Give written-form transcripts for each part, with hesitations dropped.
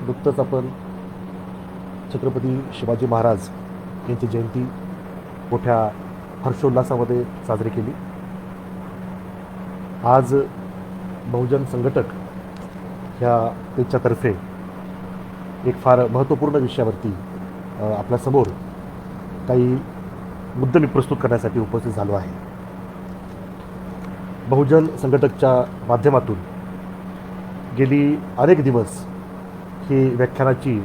नुकतंच आपण छत्रपती शिवाजी महाराज यांची जयंती मोठ्या हर्षोल्लासामध्ये साजरी केली. आज बहुजन संघटक ह्या पेजच्यातर्फे एक फार महत्त्वपूर्ण विषयावरती आपल्यासमोर काही मुद्दे मी प्रस्तुत करण्यासाठी उपस्थित झालो आहे. बहुजन संघटकच्या माध्यमातून गेली अनेक दिवस ही व्याख्यानाची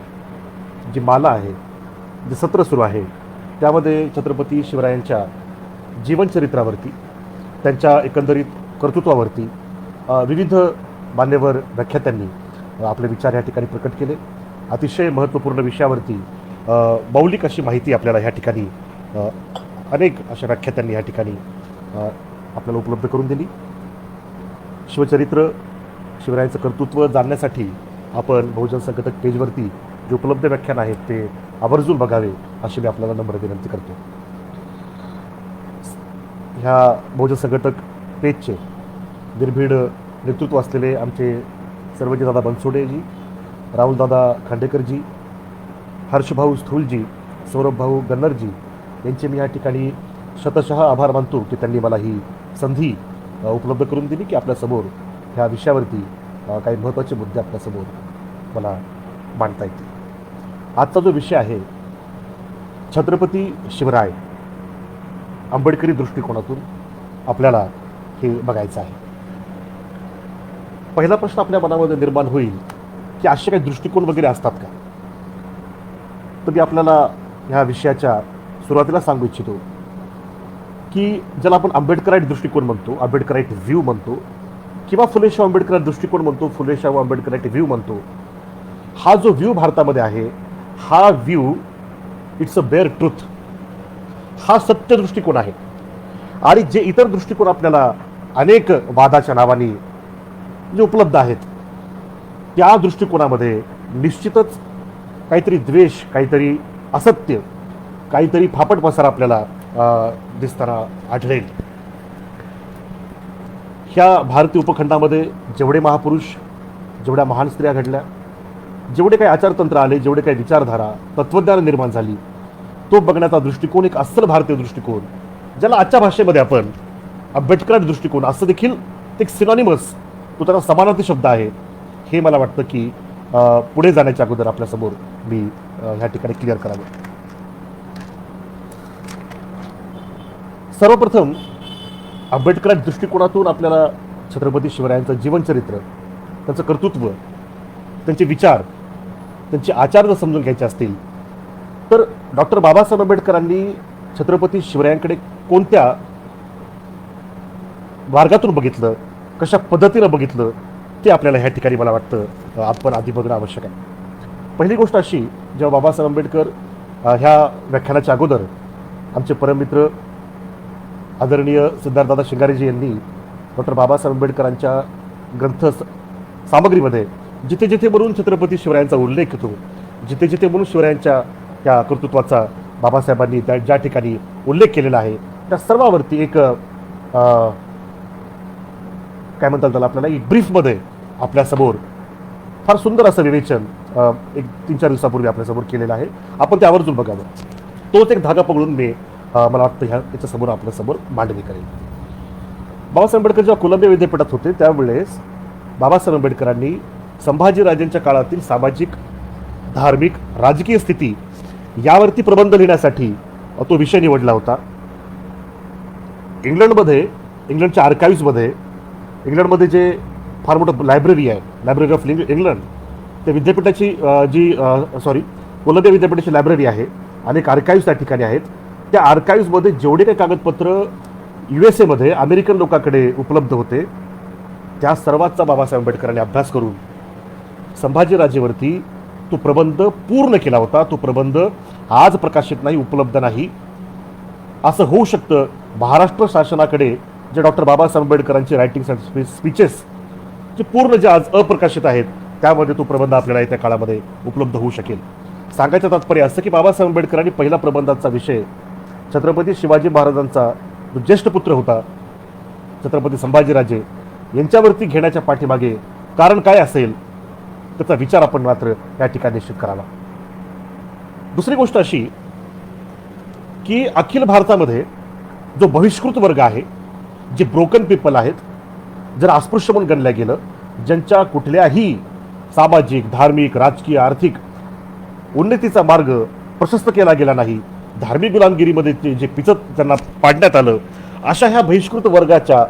जी माला आहे, जे सत्र सुरू आहे, त्यामध्ये छत्रपती शिवरायांच्या जीवनचरित्रावरती, त्यांच्या एकंदरीत कर्तृत्वावरती विविध मान्यवर व्याख्यात्यांनी आपले विचार या ठिकाणी प्रकट केले. अतिशय महत्त्वपूर्ण विषयावरती मौलिक अशी माहिती आपल्याला ह्या ठिकाणी अनेक अशा व्याख्यात्यांनी ह्या ठिकाणी आपल्याला उपलब्ध करून दिली. शिवचरित्र, शिवरायांचं कर्तृत्व जाणण्यासाठी आपण बहुजन संघटक पेजवरती जे उपलब्ध व्याख्यान आहेत ते आवर्जून बघावे अशी मी आपल्याला नम्र विनंती करतो. ह्या बहुजन संघटक पेजचे निर्भीड नेतृत्व असलेले आमचे सर्वजीदादा बनसोडेजी, राहुलदादा खांडेकरजी, हर्षभाऊ स्थूलजी, सौरभभाऊ गन्नरजी यांचे मी या ठिकाणी शतशः आभार मानतो की त्यांनी मला ही संधी उपलब्ध करून दिली की आपल्यासमोर ह्या विषयावरती काही महत्त्वाचे मुद्दे आपल्यासमोर मला मांडता येतील. आजचा जो विषय आहे, छत्रपती शिवराय, आंबेडकरी दृष्टिकोनातून आपल्याला हे बघायचं आहे. पहिला प्रश्न आपल्या मनामध्ये निर्माण होईल की असे काही दृष्टिकोन वगैरे असतात का? तर मी आपल्याला ह्या विषयाच्या सुरुवातीला सांगू इच्छितो की ज्याला आपण आंबेडकराईट दृष्टिकोन म्हणतो, आंबेडकराईट व्ह्यू म्हणतो, किंवा फुलेशाह आंबेडकर दृष्टिकोन म्हणतो, फुलेशाह आंबेडकराईट व्ह्यू म्हणतो, हा जो व्ह्यू भारतामध्ये आहे, हा view it's a bare truth, हा सत्य दृष्टिकोन आहे. आणि जे इतर दृष्टिकोन आपल्याला अनेक वादाच्या नावाने जे उपलब्ध आहेत, त्या दृष्टिकोनामध्ये निश्चितच काहीतरी द्वेष, काहीतरी असत्य, काहीतरी फापट पसार आपल्याला दिसताना आढळेल. ह्या भारतीय उपखंडामध्ये जेवढे महापुरुष, जेवढ्या महान स्त्रिया घडल्या, जेवढे काही आचारतंत्र आले, जेवढे काही विचारधारा, तत्त्वज्ञान निर्माण झाली, तो बघण्याचा दृष्टिकोन एक अस्सल भारतीय दृष्टिकोन, ज्याला आजच्या भाषेमध्ये आपण आंबेडकराईट दृष्टिकोन असं देखील एक सिनॉनिमस, तो त्याला समानार्थी शब्द आहे. हे मला वाटतं की पुढे जाण्याच्या अगोदर आपल्यासमोर मी ह्या ठिकाणी क्लिअर करावं. सर्वप्रथम आंबेडकराईट दृष्टिकोनातून आपल्याला छत्रपती शिवरायांचं जीवनचरित्र, त्यांचं कर्तृत्व, त्यांचे विचार, त्यांचे आचार जर समजून घ्यायचे असतील तर डॉक्टर बाबासाहेब आंबेडकरांनी छत्रपती शिवरायांकडे कोणत्या मार्गातून बघितलं, कशा पद्धतीनं बघितलं, ते आपल्याला ह्या ठिकाणी मला वाटतं आपण आधी बघणं आवश्यक आहे. पहिली गोष्ट अशी, जेव्हा बाबासाहेब आंबेडकर ह्या व्याख्यानाच्या अगोदर आमचे परममित्र आदरणीय सिद्धार्थदादा शिंगारेजी यांनी डॉक्टर बाबासाहेब आंबेडकरांच्या ग्रंथ सामग्रीमध्ये जिथे जिथे म्हणून छत्रपती शिवरायांचा उल्लेख होतो, जिथे जिथे म्हणून शिवरायांच्या त्या कर्तृत्वाचा बाबासाहेबांनी ज्या ठिकाणी उल्लेख केलेला आहे, त्या सर्वावरती एक काय म्हणतात त्याला, आपल्याला एक ब्रीफमध्ये आपल्यासमोर फार सुंदर असं विवेचन एक 3-4 दिवसापूर्वी आपल्यासमोर केलेलं आहे. आपण ते आवर्जून बघावं. तोच एक धागा पकडून मी मला वाटतं याच्यासमोर आपल्यासमोर मांडणी करेल. बाबासाहेब आंबेडकर जेव्हा कोलंबिया विद्यापीठात होते त्यावेळेस बाबासाहेब आंबेडकरांनी संभाजीराजेंच्या काळातील सामाजिक, धार्मिक, राजकीय स्थिती यावरती प्रबंध लिहिण्यासाठी तो विषय निवडला होता. इंग्लंडच्या आर्काईव्समध्ये, इंग्लंडमध्ये जे फार मोठं लायब्ररी आहे, लायब्ररी ऑफ इंग्लंड, त्या विद्यापीठाची कोलंबिया विद्यापीठाची लायब्ररी आहे, अनेक आर्काईव्स त्या ठिकाणी आहेत. त्या आर्काईव्समध्ये जेवढे काही कागदपत्र USA अमेरिकन लोकांकडे उपलब्ध होते, त्या सर्वांचा बाबासाहेब आंबेडकरांनी अभ्यास करून संभाजीराजेवरती तो प्रबंध पूर्ण केला होता. तो प्रबंध आज प्रकाशित नाही, उपलब्ध नाही. असं होऊ शकतं महाराष्ट्र शासनाकडे जे डॉक्टर बाबासाहेब आंबेडकरांचे रायटिंग्स अँड स्पीचेस जे पूर्ण जे आज अप्रकाशित आहेत, त्यामध्ये तो प्रबंध आपल्याला येत्या काळामध्ये उपलब्ध होऊ शकेल. सांगायचं तात्पर्य असं की बाबासाहेब आंबेडकरांनी पहिला प्रबंधाचा विषय छत्रपती शिवाजी महाराजांचा जो ज्येष्ठ पुत्र होता छत्रपती संभाजीराजे यांच्यावरती घेण्याच्या पाठीमागे कारण काय असेल त्याचा विचार आपण मात्र या ठिकाणी निश्चित करावा. दुसरी गोष्ट अशी की अखिल भारतामध्ये जो बहिष्कृत वर्ग आहे, जे ब्रोकन पीपल आहेत, जर अस्पृश्य म्हणून गणल्या गेलं, ज्यांच्या कुठल्याही सामाजिक, धार्मिक, राजकीय, आर्थिक उन्नतीचा मार्ग प्रशस्त केला गेला नाही, धार्मिक गुलामगिरीमध्ये जे पिचत त्यांना पाडण्यात आलं, अशा ह्या बहिष्कृत वर्गाच्या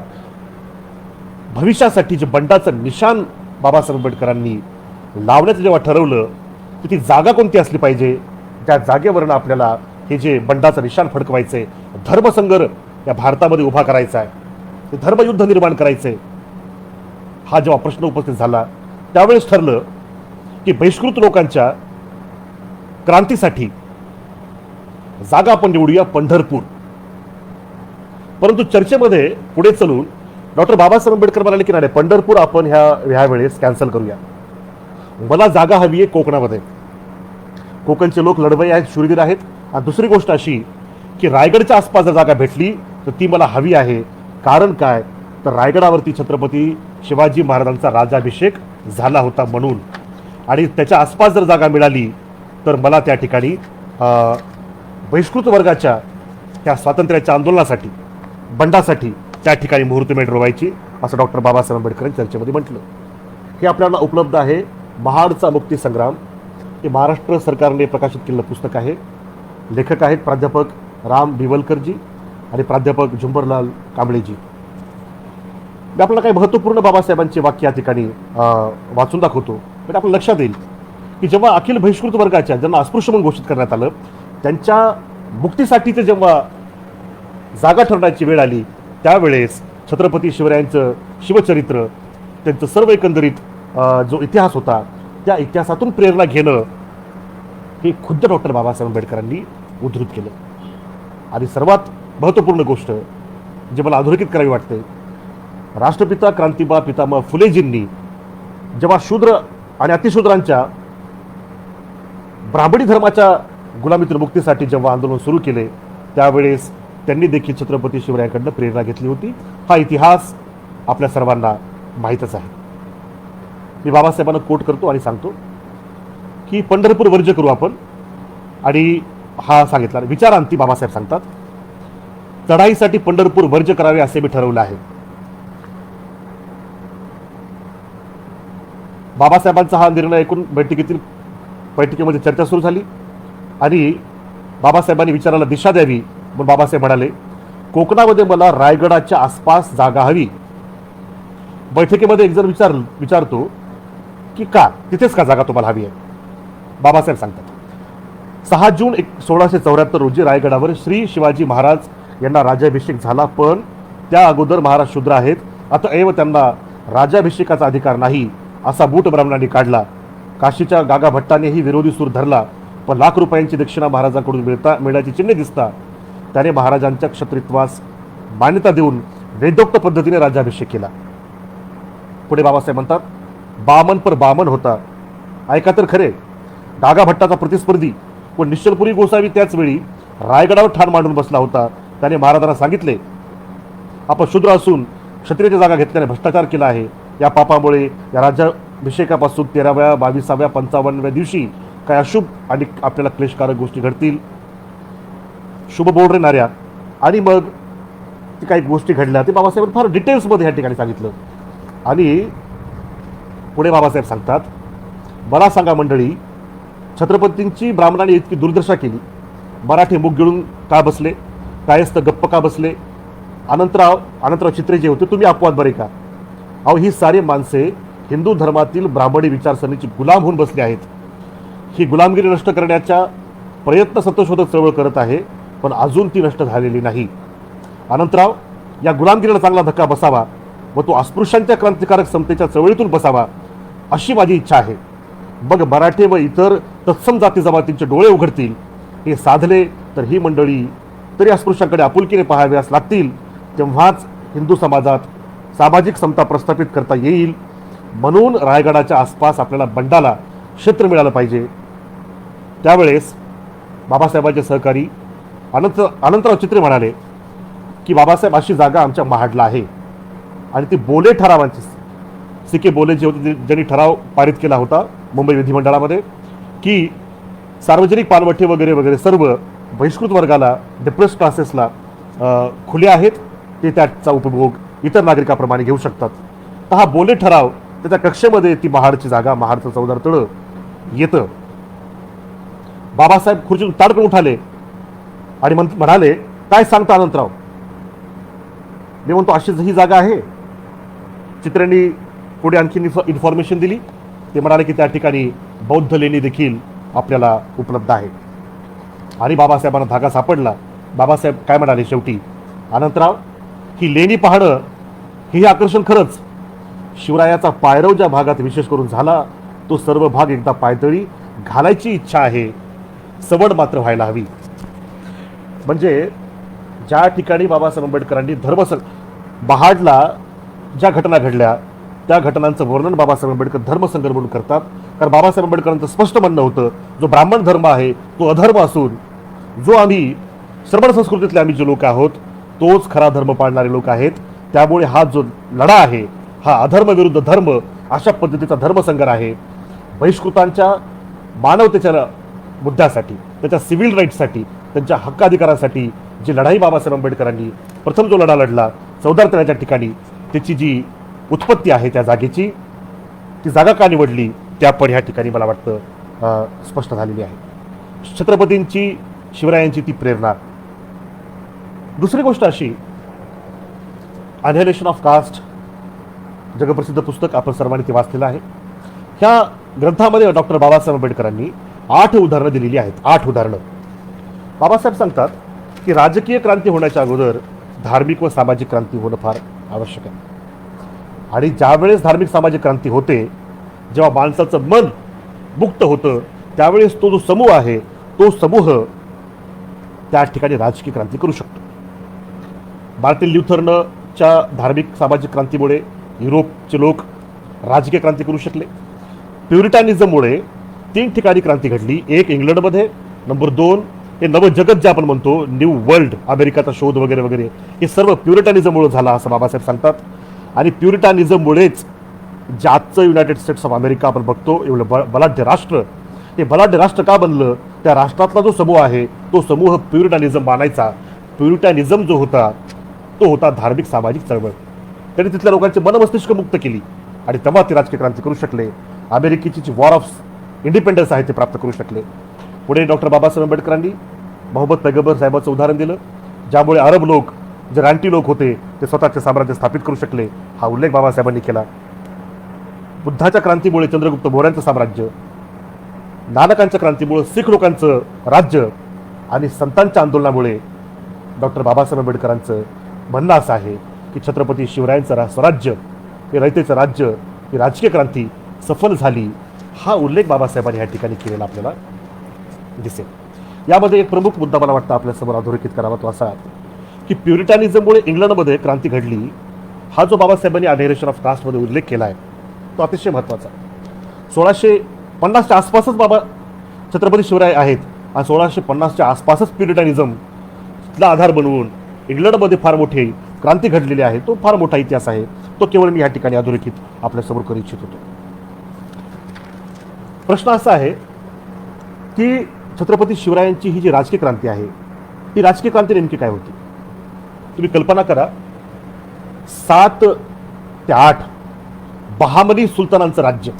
भविष्यासाठी जे बंडाचं निशाण बाबासाहेब आंबेडकरांनी लावण्याचं जेव्हा ठरवलं, तर ती जागा कोणती असली पाहिजे, त्या जागेवरनं आपल्याला हे जे बंडाचं निशाण फडकवायचं आहे, धर्मसंघर्ष या भारतामध्ये उभा करायचा आहे, ते धर्मयुद्ध निर्माण करायचं आहे, हा जेव्हा प्रश्न उपस्थित झाला त्यावेळेस ठरलं की बहिष्कृत लोकांच्या क्रांतीसाठी जागा आपण निवडूया पंढरपूर. परंतु चर्चेमध्ये पुढे चलून डॉक्टर बाबासाहेब आंबेडकर म्हणाले की नाही, पंढरपूर आपण ह्या वेळेस कॅन्सल करूया. मला जागा हवी आहे कोकणामध्ये. कोकणचे लोक लढवई आहेत, शूरवीर आहेत. आणि दुसरी गोष्ट अशी की रायगडच्या आसपास जर जागा भेटली तर ती मला हवी आहे. कारण काय, तर रायगडावरती छत्रपती शिवाजी महाराजांचा राज्याभिषेक झाला होता म्हणून. आणि त्याच्या आसपास जर जागा मिळाली तर मला त्या ठिकाणी बहिष्कृत वर्गाच्या त्या स्वातंत्र्याच्या आंदोलनासाठी, बंडासाठी त्या ठिकाणी मुहूर्तमेढ रोवायची, असं डॉक्टर बाबासाहेब आंबेडकर यांनी चर्चेमध्ये म्हटलं. हे आपल्याला उपलब्ध आहे महाडचा मुक्ती संग्राम. हे महाराष्ट्र सरकारने प्रकाशित केलेलं पुस्तक आहे. लेखक आहेत प्राध्यापक राम बिवलकरजी आणि प्राध्यापक झुंबरलाल कांबळेजी. मी आपल्याला काही महत्त्वपूर्ण बाबासाहेबांची वाक्य या ठिकाणी वाचून दाखवतो. म्हणजे आपल्या लक्षात येईल की जेव्हा अखिल बहिष्कृत वर्गाच्या, ज्यांना अस्पृश्य म्हणून घोषित करण्यात आलं, त्यांच्या मुक्तीसाठीचं जेव्हा जागा ठरण्याची वेळ आली, त्यावेळेस छत्रपती शिवरायांचं शिवचरित्र, त्यांचं सर्व एकंदरीत जो इतिहास होता, त्या इतिहासातून प्रेरणा घेणं हे खुद्द डॉक्टर बाबासाहेब आंबेडकरांनी उद्धृत केलं. आणि सर्वात महत्त्वपूर्ण गोष्ट जे मला अधोरेखित करावी वाटते, राष्ट्रपिता क्रांतिबा पितामह फुलेजींनी जेव्हा शूद्र आणि अतिशूद्रांच्या ब्राह्मणी धर्माच्या गुलामीतून मुक्तीसाठी जेव्हा आंदोलन सुरू केले, त्यावेळेस त्यांनी देखील छत्रपती शिवरायांकडून प्रेरणा घेतली होती. हा इतिहास आपल्या सर्वांना माहीतच आहे. मी बाबासाहेबांना कोट करतो आणि सांगतो की पंढरपूर वर्ज्य करू आपण. आणि हा सांगितला विचारांती बाबासाहेब सांगतात, चढाईसाठी पंढरपूर वर्ज्य करावे असे मी ठरवलं आहे. बाबासाहेबांचा हा निर्णय ऐकून बैठकीमध्ये चर्चा सुरू झाली आणि बाबासाहेबांनी विचाराला दिशा द्यावी म्हणून बाबासाहेब म्हणाले, कोकणामध्ये मला रायगडाच्या आसपास जागा हवी. बैठकीमध्ये एक जण विचारतो की का, तिथेच का जागा तुम्हाला हवी आहे? बाबासाहेब सांगतात, 6 जून 1674 रोजी रायगडावर श्री शिवाजी महाराज यांना राज्याभिषेक झाला, पण त्या अगोदर महाराज शूद्र आहेत, अतएव त्यांना राज्याभिषेकाचा अधिकार नाही असा बूट ब्राह्मणांनी काढला. काशीच्या गागा भट्टानेही विरोधी सूर धरला, पण लाख रुपयांची दक्षिणा महाराजांकडून मिळण्याची चिन्हे दिसता त्याने महाराजांच्या क्षत्रित्वास मान्यता देऊन वेदोक्त पद्धतीने राज्याभिषेक केला. पुढे बाबासाहेब म्हणतात, बामन पर बामन होता. ऐका तर खरे, गागा भट्टाचा प्रतिस्पर्धी व निश्चलपुरी गोसावी त्याच वेळी रायगडावर ठाण मांडून बसला होता. त्याने महाराजांना सांगितले, आपण शूद्र असून क्षत्रियाची जागा घेतल्याने भ्रष्टाचार केला आहे. या पापामुळे या राज्याभिषेकापासून 13व्या, 22व्या, 55व्या दिवशी काय अशुभ आणि आपल्याला क्लेशकारक गोष्टी घडतील. शुभ बोलणाऱ्या आणि मग ती काही गोष्टी घडल्या, ते बाबासाहेब फार डिटेल्समध्ये या ठिकाणी सांगितलं. आणि पुढे बाबासाहेब सांगतात, मला सांगा मंडळी, छत्रपतींची ब्राह्मणांनी इतकी दुर्दशा केली, मराठी मुख गिळून का बसले, कायस्थ गप्प का बसले, अनंतराव चित्रे जे होते तुम्ही अपवाद बरे का? अहो, ही सारी माणसे हिंदू धर्मातील ब्राह्मणी विचारसरणीची गुलाम होऊन बसली आहेत. ही गुलामगिरी नष्ट करण्याचा प्रयत्न सत्यशोधक चळवळ करत आहे, पण अजून ती नष्ट झालेली नाही. अनंतराव, या गुलामगिरीला चांगला धक्का बसावा व तो अस्पृश्यांच्या क्रांतिकारक समतेच्या चळवळीतून बसावा अशी माझी इच्छा आहे. मग मराठे व इतर तत्सम जाती जमातींचे डोळे उघडतील. हे साधले तर ही मंडळी तरी अस्पृश्यांकडे आपुलकीने पाहाव्यास लागतील. तेव्हाच हिंदू समाजात सामाजिक समता प्रस्थापित करता येईल. म्हणून रायगडाच्या आसपास आपल्याला बंडाला क्षेत्र मिळालं पाहिजे. त्यावेळेस बाबासाहेबांचे सहकारी अनंतराव चित्रे म्हणाले की बाबासाहेब, अशी जागा आमच्या महाडला आहे. आणि ती बोले ठरावांची, सिके बोले जे होते ज्यांनी ठराव पारित केला होता, मुंबई विधिमंडळामध्ये की सार्वजनिक पाणवठे वगैरे वगैरे सर्व बहिष्कृत वर्गाला, डिप्रेस क्लासेसला खुले आहेत, ते त्याचा उपभोग इतर नागरिकाप्रमाणे घेऊ शकतात. तर हा बोले ठराव त्याच्या कक्षेमध्ये ती महाडची जागा, महाडचं चौदार तळं येतं. बाबासाहेब खुर्चीतून ताडकन उठाले आणि म्हणाले, काय सांगता अनंतराव? मी म्हणतो अशीच ही जागा आहे. चित्र्यांनी पुढे आणखी इन्फॉर्मेशन दिली. ते म्हणाले की त्या ठिकाणी बौद्ध लेणी देखील आपल्याला उपलब्ध आहे. आणि बाबासाहेबांना धागा सापडला. बाबासाहेब काय म्हणाले शेवटी, अनंतराव, ही लेणी पाहणं हे आकर्षण खरंच. शिवरायाचा पायरव ज्या भागात विशेष करून झाला तो सर्व भाग एकदा पायदळी घालायची इच्छा आहे, सवड मात्र व्हायला हवी. म्हणजे ज्या ठिकाणी बाबासाहेब आंबेडकरांनी महाडला ज्या घटना घडल्या त्या घटनांचं वर्णन बाबासाहेब आंबेडकर धर्मसंकट म्हणून करतात. कारण बाबासाहेब आंबेडकरांचं स्पष्ट म्हणणं होतं, जो ब्राह्मण धर्म आहे तो अधर्म असून जो आम्ही श्रमण संस्कृतीतले आम्ही जे लोक आहोत तोच खरा धर्म पाळणारे लोक आहेत. त्यामुळे हा जो लढा आहे हा अधर्म विरुद्ध धर्म अशा पद्धतीचा धर्मसंग्राम आहे. बहिष्कृतांच्या मानवतेच्या मुद्द्यासाठी, त्याच्या सिव्हिल राईट्ससाठी, त्यांच्या हक्काधिकारासाठी जी लढाई बाबासाहेब आंबेडकरांनी प्रथम जो लढा लढला चौदार तळ्याच्या ठिकाणी, त्याची जी उत्पत्ती आहे त्या जागेची, ती जागा का निवडली त्या पण ह्या ठिकाणी मला वाटतं स्पष्ट झालेली आहे. छत्रपतींची, शिवरायांची ती प्रेरणा. दुसरी गोष्ट अशी, अनहिलेशन ऑफ कास्ट जगप्रसिद्ध पुस्तक आपण सर्वांनी ते वाचलेलं आहे. ह्या ग्रंथामध्ये डॉक्टर बाबासाहेब आंबेडकरांनी 8 उदाहरणं दिलेली आहेत. 8 उदाहरणं. बाबासाहेब सांगतात की राजकीय क्रांती होण्याच्या अगोदर धार्मिक व सामाजिक क्रांती होणं फार आवश्यक आहे. आणि ज्यावेळेस धार्मिक सामाजिक क्रांती होते, जेव्हा माणसाचं मन मुक्त होतं, त्यावेळेस तो जो समूह आहे तो समूह त्या ठिकाणी राजकीय क्रांती करू शकतो. मार्टिन ल्युथरनच्या धार्मिक सामाजिक क्रांतीमुळे युरोपचे लोक राजकीय क्रांती करू शकले. प्युरिटॅनिझममुळे 3 ठिकाणी क्रांती घडली. एक इंग्लंडमध्ये, नंबर 2 हे नवजगत जे आपण म्हणतो, न्यू वर्ल्ड, अमेरिकाचा शोध वगैरे वगैरे, हे सर्व प्युरिटॅनिझममुळे झाला असं बाबासाहेब सांगतात. आणि प्युरिटॅनिझममुळेच जे आजचं युनायटेड स्टेट्स ऑफ अमेरिका आपण बघतो, एवढं बलाढ्य राष्ट्र, हे बलाढ्य राष्ट्र का बनलं? त्या राष्ट्रातला जो समूह आहे तो समूह प्युरिटॅनिझम मानायचा. प्युरिटॅनिझम जो होता तो होता धार्मिक सामाजिक चळवळ. त्यांनी तिथल्या लोकांची मनमस्तिष्क मुक्त केली आणि तेव्हा ते राजकीय क्रांती करू शकले. अमेरिकेची जी वॉर ऑफ इंडिपेंडन्स आहे ते प्राप्त करू शकले. पुढे डॉक्टर बाबासाहेब आंबेडकरांनी मोहम्मद पैगंबर साहेबांचं उदाहरण दिलं, ज्यामुळे अरब लोक, जे रानटी लोक होते, ते स्वतःचे साम्राज्य स्थापित करू शकले. हा उल्लेख बाबासाहेबांनी केला. बुद्धाच्या क्रांतीमुळे चंद्रगुप्त मौर्यांचं साम्राज्य, नानकांच्या क्रांतीमुळे शीख लोकांचं राज्य आणि संतांच्या आंदोलनामुळे डॉक्टर बाबासाहेब आंबेडकरांचं म्हणणं असं आहे की छत्रपती शिवरायांचं स्वराज्य हे रयतेचं राज्य, ही राजकीय क्रांती सफल झाली. हा उल्लेख बाबासाहेबांनी या ठिकाणी केलेला आपल्याला दिसेल. यामध्ये एक प्रमुख मुद्दा मला वाटतं आपल्यासमोर अधोरेखित करावा, तो असा की प्युरिटॅनिझममुळे इंग्लंडमध्ये क्रांती घडली. हा जो बाबासाहेबांनी अनहिलेशन ऑफ कास्टमध्ये उल्लेख केला आहे तो अतिशय महत्त्वाचा. 1650च्या आसपासच छत्रपती शिवराय आहेत आणि 1650च्या आसपासच प्युरिटॅनिझमला आधार बनवून इंग्लंडमध्ये फार मोठी क्रांती घडलेली आहे. तो फार मोठा इतिहास आहे. तो केवळ मी या ठिकाणी अधोरेखित आपल्यासमोर करू इच्छित होतो. प्रश्न असा आहे की छत्रपती शिवरायांची ही जी राजकीय क्रांती आहे, ही राजकीय क्रांती नेमकी काय होती? तुम्ही कल्पना करा, 7 ते 8 बहामनी सुलतानांचं राज्य.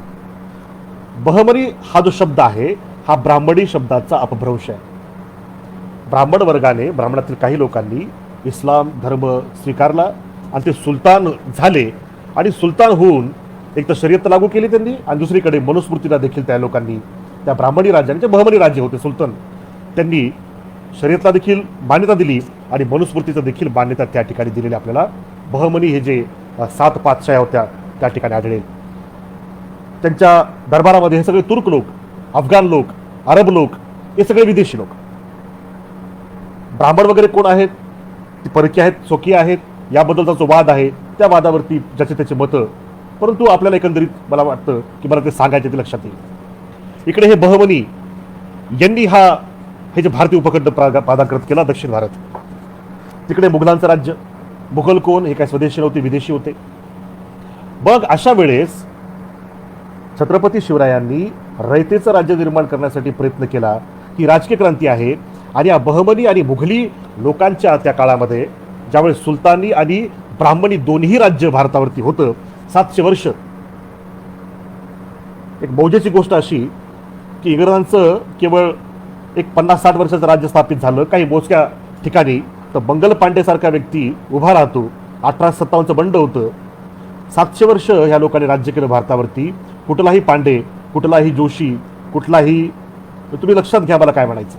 बहमनी हा जो शब्द आहे हा ब्राह्मणी शब्दाचा अपभ्रंश आहे. ब्राह्मण वर्गाने, ब्राह्मणातील काही लोकांनी इस्लाम धर्म स्वीकारला आणि ते सुलतान झाले. आणि सुलतान होऊन एक तर शर्यत लागू केली त्यांनी आणि दुसरीकडे मनुस्मृतीला देखील त्या लोकांनी, त्या ब्राह्मणी राज्याने, जे बहमनी राज्य होते सुलतान, त्यांनी शर्यतला देखील मान्यता दिली आणि मनुस्मृतीचं देखील मान्यता त्या ठिकाणी दिलेली आपल्याला बहमनी हे जे 7 पातशाह्या होत्या त्या ठिकाणी आढळेल. त्यांच्या दरबारामध्ये हे सगळे तुर्क लोक, अफगाण लोक, अरब लोक, हे सगळे विदेशी लोक. ब्राह्मण वगैरे कोण आहेत? ती परकीय आहेत, स्वकीय आहेत, याबद्दलचा जो वाद आहे त्या वादावरती ज्याचे त्याचे मतं. परंतु आपल्याला एकंदरीत मला वाटतं की मला ते सांगायचे ते लक्षात येईल. इकडे हे बहमनी यांनी हे जे भारतीय उपखंड पादाकृत केला, दक्षिण भारत. तिकडे मुघलांचं राज्य. मुघल कोण? हे काय स्वदेशी नव्हते, विदेशी होते. मग अशा वेळेस छत्रपती शिवरायांनी रयतेचं राज्य निर्माण करण्यासाठी प्रयत्न केला ही राजकीय क्रांती आहे. आणि या बहमनी आणि मुघली लोकांच्या त्या काळामध्ये ज्यावेळेस सुलतानी आणि ब्राह्मणी दोन्ही राज्य भारतावरती होतं 700 वर्ष. एक मौजेची गोष्ट अशी की इंग्रजांचं केवळ एक 50-60 वर्षाचं राज्य स्थापित झालं काही मोजक्या ठिकाणी, तर मंगल पांडेसारखा व्यक्ती उभा राहतो. 1857चं बंड होतं. 700 वर्ष ह्या लोकांनी राज्य केलं भारतावरती. कुठलाही पांडे, कुठलाही जोशी, कुठलाही, तुम्ही लक्षात घ्या मला काय म्हणायचं,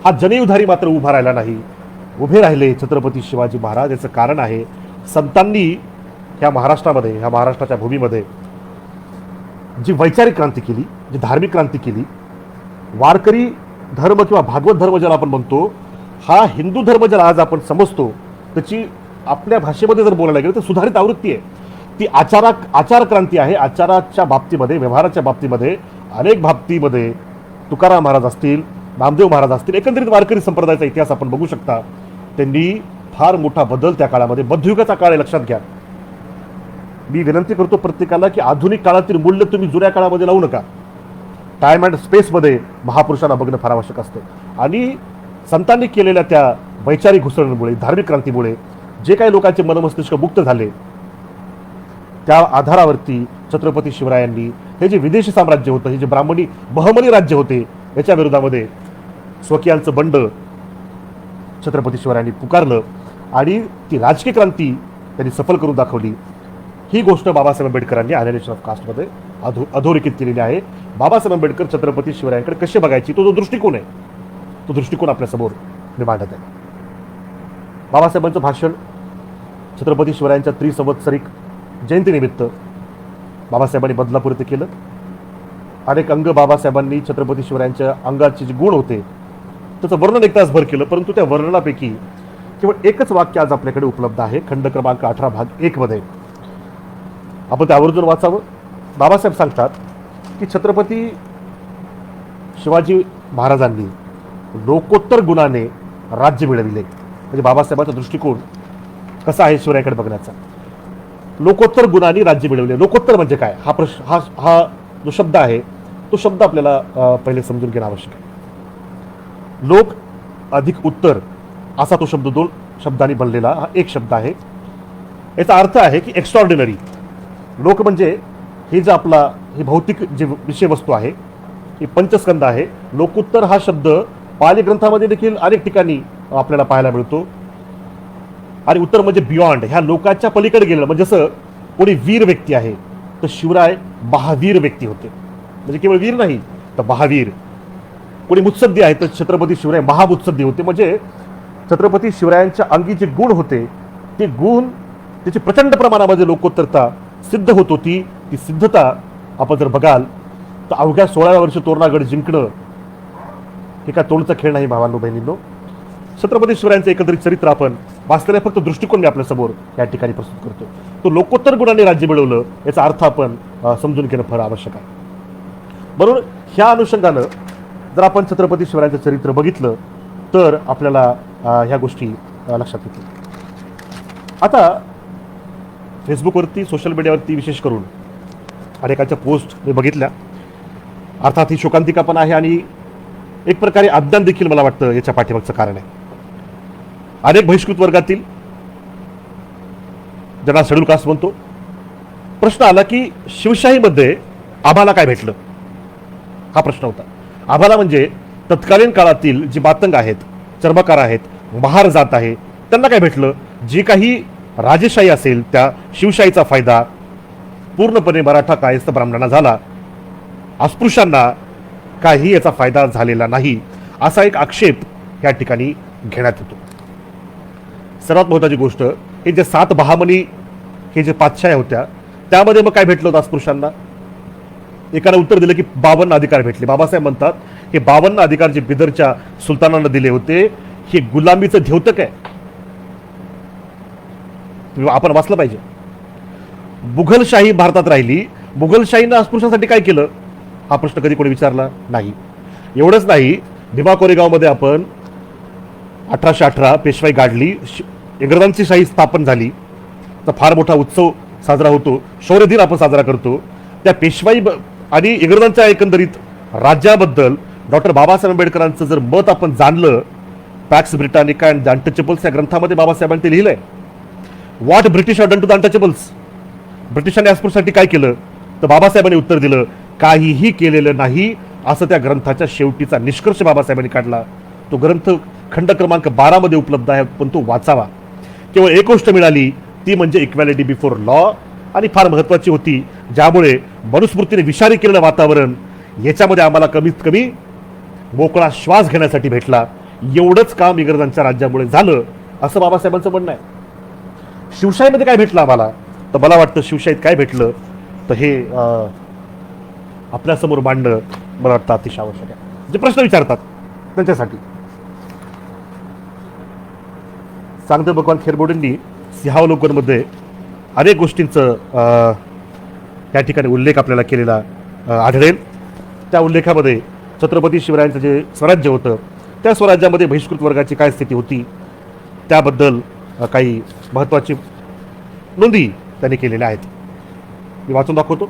हा जनयुधारी मात्र उभा राहिला नाही. उभे राहिले छत्रपती शिवाजी महाराज. याचं कारण आहे संतांनी ह्या महाराष्ट्रामध्ये, ह्या महाराष्ट्राच्या भूमीमध्ये जी वैचारिक क्रांती केली, जी धार्मिक क्रांती केली. वारकरी धर्म किंवा भागवत धर्म ज्याला आपण म्हणतो, हा हिंदू धर्म ज्याला आज आपण समजतो, त्याची आपल्या भाषेमध्ये जर बोलायला गेलं तर सुधारित आवृत्ती आहे. ती आचार क्रांती आहे. आचाराच्या बाबतीमध्ये, व्यवहाराच्या बाबतीमध्ये, अनेक बाबतीमध्ये तुकाराम महाराज असतील, नामदेव महाराज असतील, एकंदरीत वारकरी संप्रदायाचा इतिहास आपण बघू शकता. त्यांनी फार मोठा बदल त्या काळामध्ये, मध्ययुगाचा काळ आहे लक्षात घ्या. मी विनंती करतो प्रत्येकाला की आधुनिक काळातील मूल्य तुम्ही जुन्या काळामध्ये लावू नका. टाइम अँड स्पेसमध्ये महापुरुषांना बघणं फार आवश्यक असतं. आणि संतांनी केलेल्या त्या वैचारिक घुसळणीमुळे, धार्मिक क्रांतीमुळे जे काही लोकांचे मनमस्तिष्क मुक्त झाले, त्या आधारावरती छत्रपती शिवरायांनी हे जे विदेशी साम्राज्य होतं, हे जे ब्राह्मणी बहमनी राज्य होते, याच्या विरोधामध्ये स्वकीयांचं बंड छत्रपती शिवरायांनी पुकारलं आणि ती राजकीय क्रांती त्यांनी सफल करून दाखवली. ही गोष्ट बाबासाहेब आंबेडकरांनी अनालिसिस ऑफ कास्टमध्ये अधोरेखित केलेली आहे. बाबासाहेब आंबेडकर छत्रपती शिवरायांकडे कसे बघायची, तो जो दृष्टिकोन आहे, तो दृष्टिकोन आपल्यासमोर मी मांडत आहे. बाबासाहेबांचं भाषण छत्रपती शिवरायांच्या त्रिसंवत्सरिक जयंतीनिमित्त बाबासाहेबांनी बदलापूर येथे केलं. अनेक अंग बाबासाहेबांनी छत्रपती शिवरायांच्या अंगाचे जे गुण होते त्याचं वर्णन एक तासभर केलं. परंतु त्या वर्णनापैकी केवळ एकच वाक्य आज आपल्याकडे उपलब्ध आहे, खंड क्रमांक 18 भाग 1 मध्ये. आपण ते आवर्जून वाचावं. बाबासाहेब सांगतात की छत्रपती शिवाजी महाराजांनी लोकोत्तर गुणाने राज्य मिळविले. म्हणजे बाबासाहेबांचा दृष्टिकोन कसा आहे शिवरायांकडे बघण्याचा. लोकोत्तर गुणांनी राज्य मिळवले. लोकोत्तर म्हणजे काय, हा प्रश्न, हा जो शब्द आहे तो शब्द आपल्याला पहिले समजून घेणं आवश्यक आहे. लोक अधिक उत्तर असा तो शब्द 2 शब्दांनी बनलेला हा एक शब्द आहे. याचा अर्थ आहे की एक्स्ट्रॉर्डिनरी. लोक म्हणजे हे जे आपला हे भौतिक जे विषय वस्तू आहे, ही पंचस्कंद आहे. लोकोत्तर हा शब्द पाली ग्रंथामध्ये देखील अनेक ठिकाणी आपल्याला पाहायला मिळतो. आणि उत्तर म्हणजे बियॉन्ड, ह्या लोकांच्या पलीकडे गेलेलं. म्हणजे जसं कोणी वीर व्यक्ती आहे तर शिवराय महावीर व्यक्ती होते, म्हणजे केवळ वीर नाही तर महावीर. कोणी मुत्सद्दी आहे तर छत्रपती शिवराय महामुत्सद्दी होते. म्हणजे छत्रपती शिवरायांच्या अंगी जे गुण होते ते गुण, त्याची प्रचंड प्रमाणामध्ये लोकोत्तरता सिद्ध होत होती. ती सिद्धता आपण जर बघाल तर अवघ्या 16व्या वर्षी तोरणागड जिंकणं हे काय तोंडचा खेळ नाही भावांनो बहिणींनो. छत्रपती शिवरायांचं एकंदरीत चरित्र आपण वाचलेलं, फक्त दृष्टिकोन मी आपल्यासमोर या ठिकाणी प्रस्तुत करतो. तो लोकोत्तर गुणांनी राज्य मिळवलं याचा अर्थ आपण समजून घेणं फार आवश्यक आहे. म्हणून ह्या अनुषंगानं जर आपण छत्रपती शिवरायांचं चरित्र बघितलं तर आपल्याला ह्या गोष्टी लक्षात येतील. आता फेसबुकवरती, सोशल मीडियावरती विशेष करून अनेकांच्या पोस्ट मी बघितल्या. अर्थात ही शोकांतिका पण आहे आणि एक प्रकारे अज्ञान देखील मला वाटतं याच्या पाठीमागचं कारण आहे. अनेक बहिष्कृत वर्गातील, ज्यांना शेड्यूल कास्ट म्हणतो, प्रश्न आला की शिवशाहीमध्ये आम्हाला काय भेटलं, हा प्रश्न होता. आम्हाला म्हणजे तत्कालीन काळातील जी मातंग आहेत, चर्मकार आहेत, महार जात आहे, त्यांना काय भेटलं. जी काही राजेशाही असेल त्या शिवशाहीचा फायदा पूर्णपणे मराठा कायस्थ ब्राह्मणांना झाला, अस्पृश्यांना काही याचा फायदा झालेला नाही, असा एक आक्षेप या ठिकाणी घेण्यात येतो. सर्वात महत्त्वाची गोष्ट, हे जे 7 बहामनी हे जे पातशाह्या होत्या त्यामध्ये मग काय भेटलं होतं अस्पृश्यांना. एकाने उत्तर दिलं की 52 अधिकार भेटले. बाबासाहेब म्हणतात हे 52 अधिकार जे बिदरच्या सुलतानांना दिले होते हे गुलामीचं द्योतक आहे. आपण वाचलं पाहिजे. मुघलशाही भारतात राहिली, मुघलशाहीनं अस्पृश्यांसाठी काय केलं हा प्रश्न कधी कोणी विचारला नाही. एवढंच नाही, भीमा कोरेगावमध्ये आपण 1818 पेशवाई गाडली, इंग्रजांची शाही स्थापन झाली, तर फार मोठा उत्सव साजरा होतो, शौर्य दिन आपण साजरा करतो. त्या पेशवाई आणि इंग्रजांच्या एकंदरीत राज्याबद्दल डॉक्टर बाबासाहेब आंबेडकरांचं जर मत आपण जाणलं, Pax Britannica and the Untouchables या ग्रंथामध्ये बाबासाहेबांनी ते लिहिलंय. What British are done to the untouchables. ब्रिटिशांनी अस्पृश्यांसाठी काय केलं, तर बाबासाहेबांनी उत्तर दिलं काहीही केलेलं नाही, असं त्या ग्रंथाच्या शेवटीचा निष्कर्ष बाबासाहेबांनी काढला. तो ग्रंथ खंड क्रमांक 12 मध्ये उपलब्ध आहे, पण तो वाचावा. केवळ एक गोष्ट मिळाली, ती म्हणजे इक्वॅलिटी बिफोर लॉ, आणि फार महत्वाची होती, ज्यामुळे मनुस्मृतीने विषारी केलेलं वातावरण याच्यामध्ये आम्हाला कमीत कमी मोकळा श्वास घेण्यासाठी भेटला. एवढंच काम इंग्रजांच्या राज्यामुळे झालं, असं बाबासाहेबांचं म्हणणं आहे. शिवशाहीमध्ये काय भेटलं आम्हाला, तर मला वाटतं शिवशाहीत काय भेटलं तर हे आपल्यासमोर मांडणं मला वाटतं अतिशय आवश्यक आहे. जे प्रश्न विचारतात त्यांच्यासाठी सांगते भगवान खेरबोडेंनी सिंहावलोकनमध्ये अनेक गोष्टींचं त्या ठिकाणी उल्लेख आपल्याला केलेला आढळेल. त्या उल्लेखामध्ये छत्रपती शिवरायांचं जे स्वराज्य होतं, त्या स्वराज्यामध्ये बहिष्कृत वर्गाची काय स्थिती होती त्याबद्दल काही महत्त्वाची नोंदी त्यांनी केलेल्या आहेत. मी वाचून दाखवतो.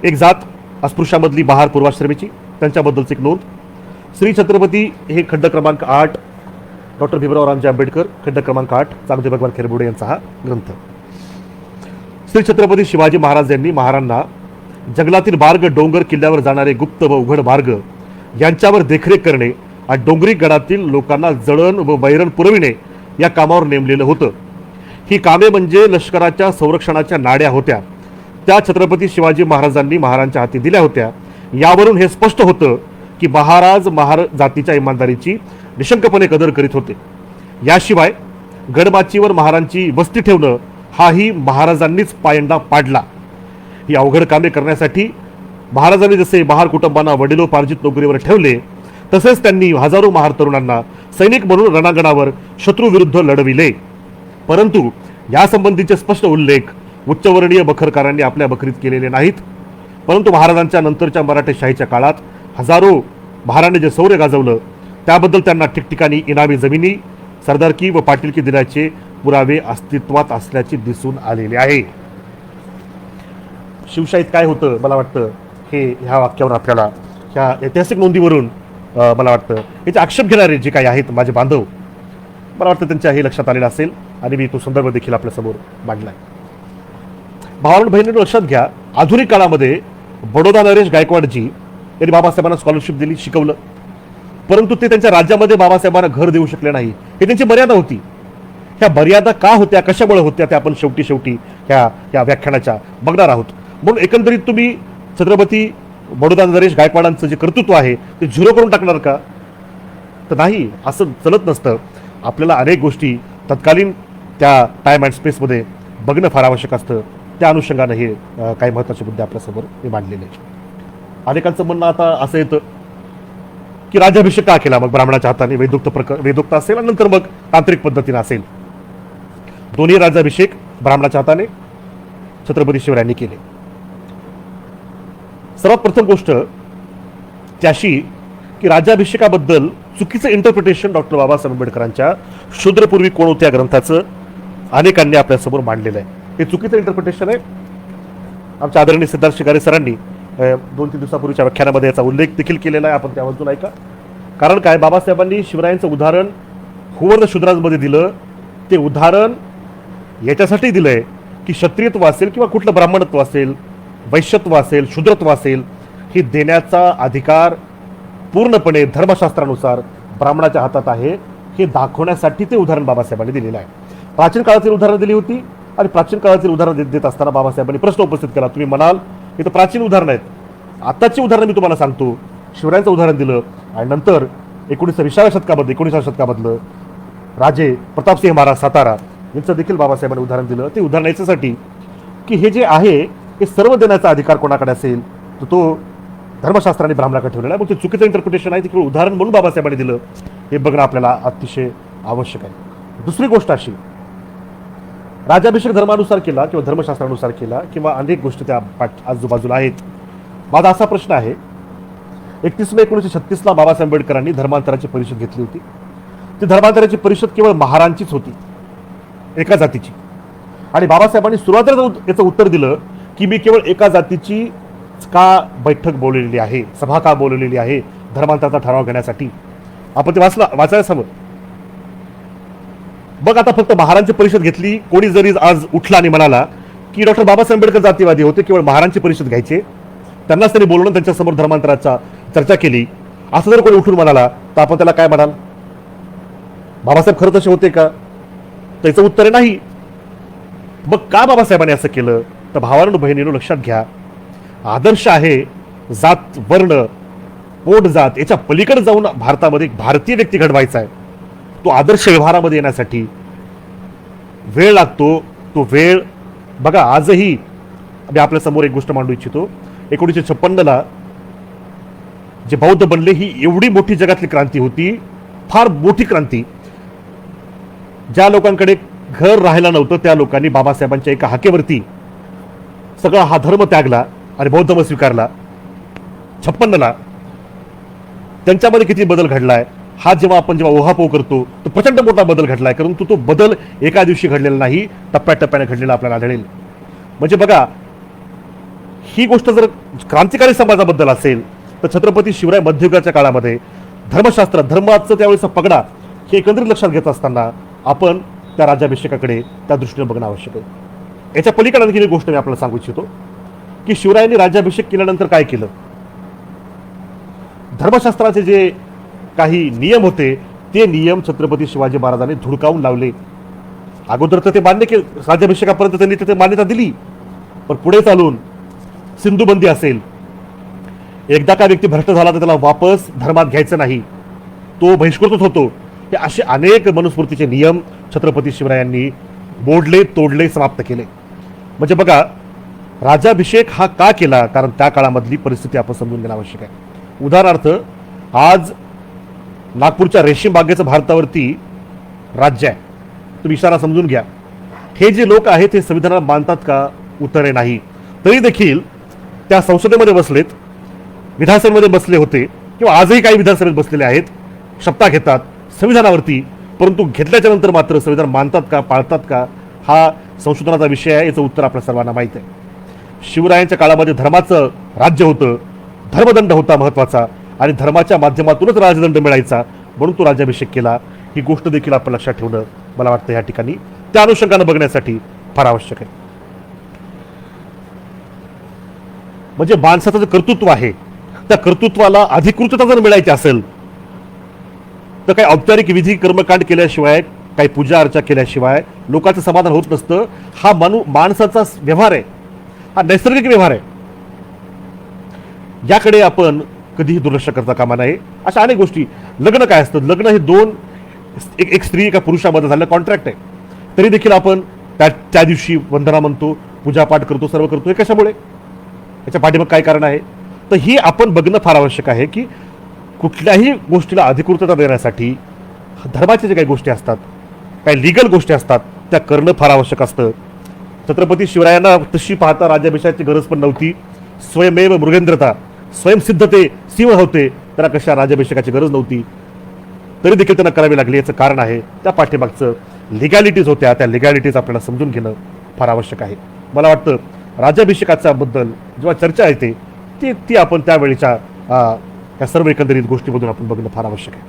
एक जात अस्पृश्यामधली बहार पूर्वाश्रमीची, त्यांच्याबद्दलची एक नोंद. श्री छत्रपती हे खंड क्रमांक 8, डॉक्टर भीमराव रामजी आंबेडकर, खंड क्रमांक 8, चांगदेव भगवान खेरबोडे यांचा हा ग्रंथ. श्री छत्रपती शिवाजी महाराज यांनी महारांना जंगलातील मार्ग, डोंगर किल्ल्यावर जाणारे गुप्त व उघड मार्ग यांच्यावर देखरेख करणे आणि डोंगरी गडातील लोकांना जळण व वैरण पुरविणे या कामावर नेमलेलं होतं. ही कामे म्हणजे लष्कराच्या संरक्षणाच्या नाड्या होत्या, त्या छत्रपती शिवाजी महाराजांनी महारांच्या हाती दिल्या होत्या. यावरून हे स्पष्ट होतं की महाराज महार जातीच्या इमानदारीची निशंकपणे कदर करीत होते. याशिवाय गडमाचीवर महारांची वस्ती ठेवणं हाही महाराजांनीच पायंडा पाडला. ही अवघड कामे करण्यासाठी महाराजांनी जसे महार कुटुंबांना वडिलोपार्जित नोकरीवर ठेवले, तसेच त्यांनी हजारो महार तरुणांना सैनिक म्हणून रणांगणावर शत्रूविरुद्ध लढविले. परंतु यासंबंधीचे स्पष्ट उल्लेख उच्चवर्णीय बखरकारांनी आपल्या बखरीत केलेले नाहीत. परंतु महाराजांच्या नंतरच्या मराठेशाहीच्या काळात हजारो महारांनी जे शौर्य गाजवलं त्याबद्दल त्यांना ठिकठिकाणी इनामी जमिनी, सरदारकी व पाटीलकी दिल्याचे पुरावे अस्तित्वात असल्याचे दिसून आलेले आहे. शिवशाहीत काय होतं, मला वाटतं हे ह्या वाक्यावर आपल्याला, ह्या ऐतिहासिक नोंदीवरून मला वाटतं याचे आक्षेप घेणारे जे काही आहेत माझे बांधव, मला वाटतं त्यांच्या हे लक्षात आलेलं असेल आणि मी तो संदर्भ देखील आपल्यासमोर मांडला आहे. भावांनो बहिणींनो, लक्षात घ्या, आधुनिक काळामध्ये बडोदा नरेश गायकवाडजी यांनी बाबासाहेबांना स्कॉलरशिप दिली, शिकवलं, परंतु ते त्यांच्या राज्यामध्ये बाबासाहेबांना घर देऊ शकले नाही. हे त्यांची मर्यादा होती. ह्या मर्यादा का होत्या, कशामुळे होत्या, त्या आपण शेवटी ह्या व्याख्यानाच्या बघणार आहोत. म्हणून एकंदरीत तुम्ही छत्रपती बडोदा नरेश गायकवाडांचं जे कर्तृत्व आहे ते झिरो करून टाकणार का, तर नाही, असं चलत नसतं. आपल्याला अनेक गोष्टी तत्कालीन त्या टाईम अँड स्पेसमध्ये बघणं फार आवश्यक असतं. त्या अनुषंगानं हे काही महत्त्वाचे मुद्दे आपल्यासमोर हे मांडलेले आहेत. अनेकांचं म्हणणं आता असं येतं की राज्याभिषेक का केला मग ब्राह्मणाच्या हाताने, वेदोक्त असेल आणि नंतर मग तांत्रिक पद्धतीने असेल. दोन्ही राज्याभिषेक ब्राह्मणाच्या हाताने छत्रपती शिवरायांनी केले. सर्वात प्रथम गोष्ट त्याशी की राज्याभिषेकाबद्दल चुकीचं इंटरप्रिटेशन डॉक्टर बाबासाहेब आंबेडकरांच्या शूद्रपूर्वी कोण होत्या ग्रंथाचं अनेकांनी आपल्यासमोर मांडलेलं आहे. हे चुकीचं इंटरप्रिटेशन आहे. आमच्या आदरणीय सिद्धार्थ शिगारे सरांनी 2-3 दिवसापूर्वीच्या व्याख्यानामध्ये याचा उल्लेख देखील केलेला आहे. आपण त्यामधून ऐका. कारण काय, बाबासाहेबांनी शिवरायांचं उदाहरण हुवर्द शूद्रांमध्ये दिलं. ते उदाहरण याच्यासाठी दिलंय की क्षत्रियत्व असेल किंवा कुठलं ब्राह्मणत्व असेल, वैश्यत्व असेल, शूद्रत्व असेल, हे देण्याचा अधिकार पूर्णपणे धर्मशास्त्रानुसार ब्राह्मणाच्या हातात आहे, हे दाखवण्यासाठी ते उदाहरण बाबासाहेबांनी दिलेलं आहे. प्राचीन काळातील उदाहरणं दिली होती आणि प्राचीन काळातील उदाहरण देत असताना बाबासाहेबांनी प्रश्न उपस्थित केला. तुम्ही म्हणाल हे तर प्राचीन उदाहरण आहेत, आत्ताची उदाहरणं मी तुम्हाला सांगतो. शिवरायांचं उदाहरण दिलं आणि नंतर 1920व्या शतकामधलं राजे प्रतापसिंह महाराज सातारा यांचं देखील बाबासाहेबांनी उदाहरण दिलं. ते उदाहरण याच्यासाठी की हे जे आहे हे सर्व देण्याचा अधिकार कोणाकडे असेल तर तो धर्मशास्त्राने ब्राह्मणाकडे ठेवलेला आहे. मग ते चुकीचं इंटरप्रिटेशन आहे, तिकडे उदाहरण म्हणून बाबासाहेबांनी दिलं, हे बघणं आपल्याला अतिशय आवश्यक आहे. दुसरी गोष्ट अशी, राज्याभिषेक धर्मानुसार केला किंवा धर्मशास्त्रानुसार केला किंवा अनेक गोष्टी त्या आजूबाजूला आहेत. माझा असा प्रश्न आहे, 31 मे 1936ला बाबासाहेब आंबेडकरांनी धर्मांतराची परिषद घेतली होती. ती धर्मांतराची परिषद केवळ महारांचीच होती, एका जातीची. आणि बाबासाहेबांनी सुरुवातीला याचं उत्तर दिलं की मी केवळ एका जातीची का बैठक बोलवलेली आहे, सभा का बोलवलेली आहे धर्मांतराचा ठराव घेण्यासाठी. आपण ते वाचायला हवं. बघ आता फक्त महारांची परिषद घेतली, कोणी जरी आज उठला आणि म्हणाला की डॉक्टर बाबासाहेब आंबेडकर जातीवादी होते, केवळ महारांची परिषद घ्यायचे, त्यांनाच त्यांनी बोलवून त्यांच्यासमोर धर्मांतराचा चर्चा केली, असं जर कोणी उठून म्हणाला तर आपण त्याला काय म्हणाल? बाबासाहेब खरं तसे होते का? त्याचं उत्तर आहे नाही. मग का बाबासाहेबांनी असं केलं? तर भावांनो बहिणींनो लक्षात घ्या, आदर्श आहे जात वर्ण पोट जात याच्या पलीकडे जाऊन भारतामध्ये एक भारतीय व्यक्ती घडवायचा आहे. तो आदर्श व्यवहारामध्ये येण्यासाठी वेळ लागतो. तो वेळ बघा, आजही मी आपल्या समोर एक गोष्ट मांडू इच्छितो. 1956ला जे बौद्ध बनले ही एवढी मोठी जगातली क्रांती होती, फार मोठी क्रांती. ज्या लोकांकडे घर राहायला नव्हतं त्या लोकांनी बाबासाहेबांच्या एका हाकेवरती सगळा हा धर्म त्यागला आणि बौद्ध धर्म स्वीकारला. 56ला त्यांच्यामध्ये किती बदल घडलाय हा जेव्हा ओहापोह करतो तो प्रचंड मोठा बदल घडलाय. परंतु तो बदल एका दिवशी घडलेला नाही, टप्प्याटप्प्याने घडलेला आपल्याला आढळेल. म्हणजे बघा, ही गोष्ट जर क्रांतिकारी समाजाबद्दल असेल तर छत्रपती शिवराय मध्ययुगाच्या काळामध्ये धर्मशास्त्र धर्माचं त्यावेळेस पगडा हे एकंदरीत लक्षात घेत असताना आपण त्या राज्याभिषेकाकडे त्या दृष्टीने बघणं आवश्यक आहे. याच्या पलीकडे आणखी एक गोष्ट मी आपल्याला सांगू इच्छितो की शिवरायांनी राज्याभिषेक केल्यानंतर काय केलं. धर्मशास्त्राचे जे काही नियम होते ते नियम छत्रपती शिवाजी महाराजांनी धुडकावून लावले. अगोदर तर ते मान्य केले, राज्याभिषेकापर्यंत त्यांनी ते मान्यता दिली, पण पुढे चालून सिंधुबंदी असेल, एकदा का व्यक्ती भ्रष्ट झाला तर त्याला वापस धर्मात घ्यायचं नाही, तो बहिष्कृतच होतो. हे असे अनेक मनुस्मृतीचे नियम छत्रपती शिवरायांनी मोडले, तोडले, समाप्त केले. म्हणजे बघा, राज्याभिषेक हा का केला? कारण त्या काळामधली परिस्थिती आपण समजून घेणं आवश्यक आहे. उदाहरणार्थ, आज नागपूरच्या रेशीम बागेचं भारतावरती राज्य आहे. तुम्ही इशारा समजून घ्या. हे जे लोक आहेत हे संविधानाला मानतात का? उत्तर नाही. तरी देखील त्या संसदेमध्ये बसलेत, विधानसभेमध्ये बसले होते किंवा आजही काही विधानसभेत बसलेले आहेत, शपथा घेतात संविधानावरती, परंतु घेतल्याच्या नंतर मात्र संविधान मानतात का, पाळतात का, हा संशोधनाचा विषय आहे. याचं उत्तर आपल्या सर्वांना माहीत आहे. शिवरायांच्या काळामध्ये धर्माचं राज्य होतं, धर्मदंड होता महत्त्वाचा, आणि धर्माच्या माध्यमातूनच राजदंड मिळायचा, म्हणून तो राज्याभिषेक केला. ही गोष्ट देखील आपण लक्षात ठेवणं मला वाटतं या ठिकाणी त्या अनुषंगानं बघण्यासाठी फार आवश्यक आहे. म्हणजे माणसाचं जे कर्तृत्व आहे त्या कर्तृत्वाला अधिकृतता जर मिळायची असेल तर काही औपचारिक विधी कर्मकांड केल्याशिवाय, काही पूजा अर्चा केल्याशिवाय लोकांचं समाधान होत नसतं. हा माणसाचा व्यवहार आहे, हा नैसर्गिक व्यवहार आहे. याकडे आपण कधीही दुर्लक्ष करता कामा नये. अशा अनेक गोष्टी. लग्न काय असतं? लग्न हे दोन, एक स्त्री एका पुरुषामध्ये झालेलं कॉन्ट्रॅक्ट आहे. तरी देखील आपण त्या दिवशी वंदना म्हणतो, पूजापाठ करतो, सर्व करतो. हे कशामुळे? याच्या पाठीमाग काय कारण आहे? तर ही आपण बघणं फार आवश्यक आहे की कुठल्याही गोष्टीला अधिकृतता देण्यासाठी धर्माच्या जे काही गोष्टी असतात, काही लिगल गोष्टी असतात, त्या करणं फार आवश्यक असतं. छत्रपती शिवरायांना तशी पाहता राज्याभिषेकाची गरज पण नव्हती. स्वयमेव मृगेंद्रता, स्वयंसिद्धते सिंह होते, त्यांना कशा राज्याभिषेकाची गरज नव्हती, तरी देखील त्यांना करावी लागली. याचं कारण आहे त्या पाठीमागचं लिगॅलिटीज होत्या. त्या लिगॅलिटीज आपल्याला समजून घेणं फार आवश्यक आहे. मला वाटतं राज्याभिषेकाच्या बद्दल जेव्हा चर्चा येते ती आपण त्यावेळीच्या या सर्व एकंदरीत गोष्टीमधून आपण बघणं फार आवश्यक आहे.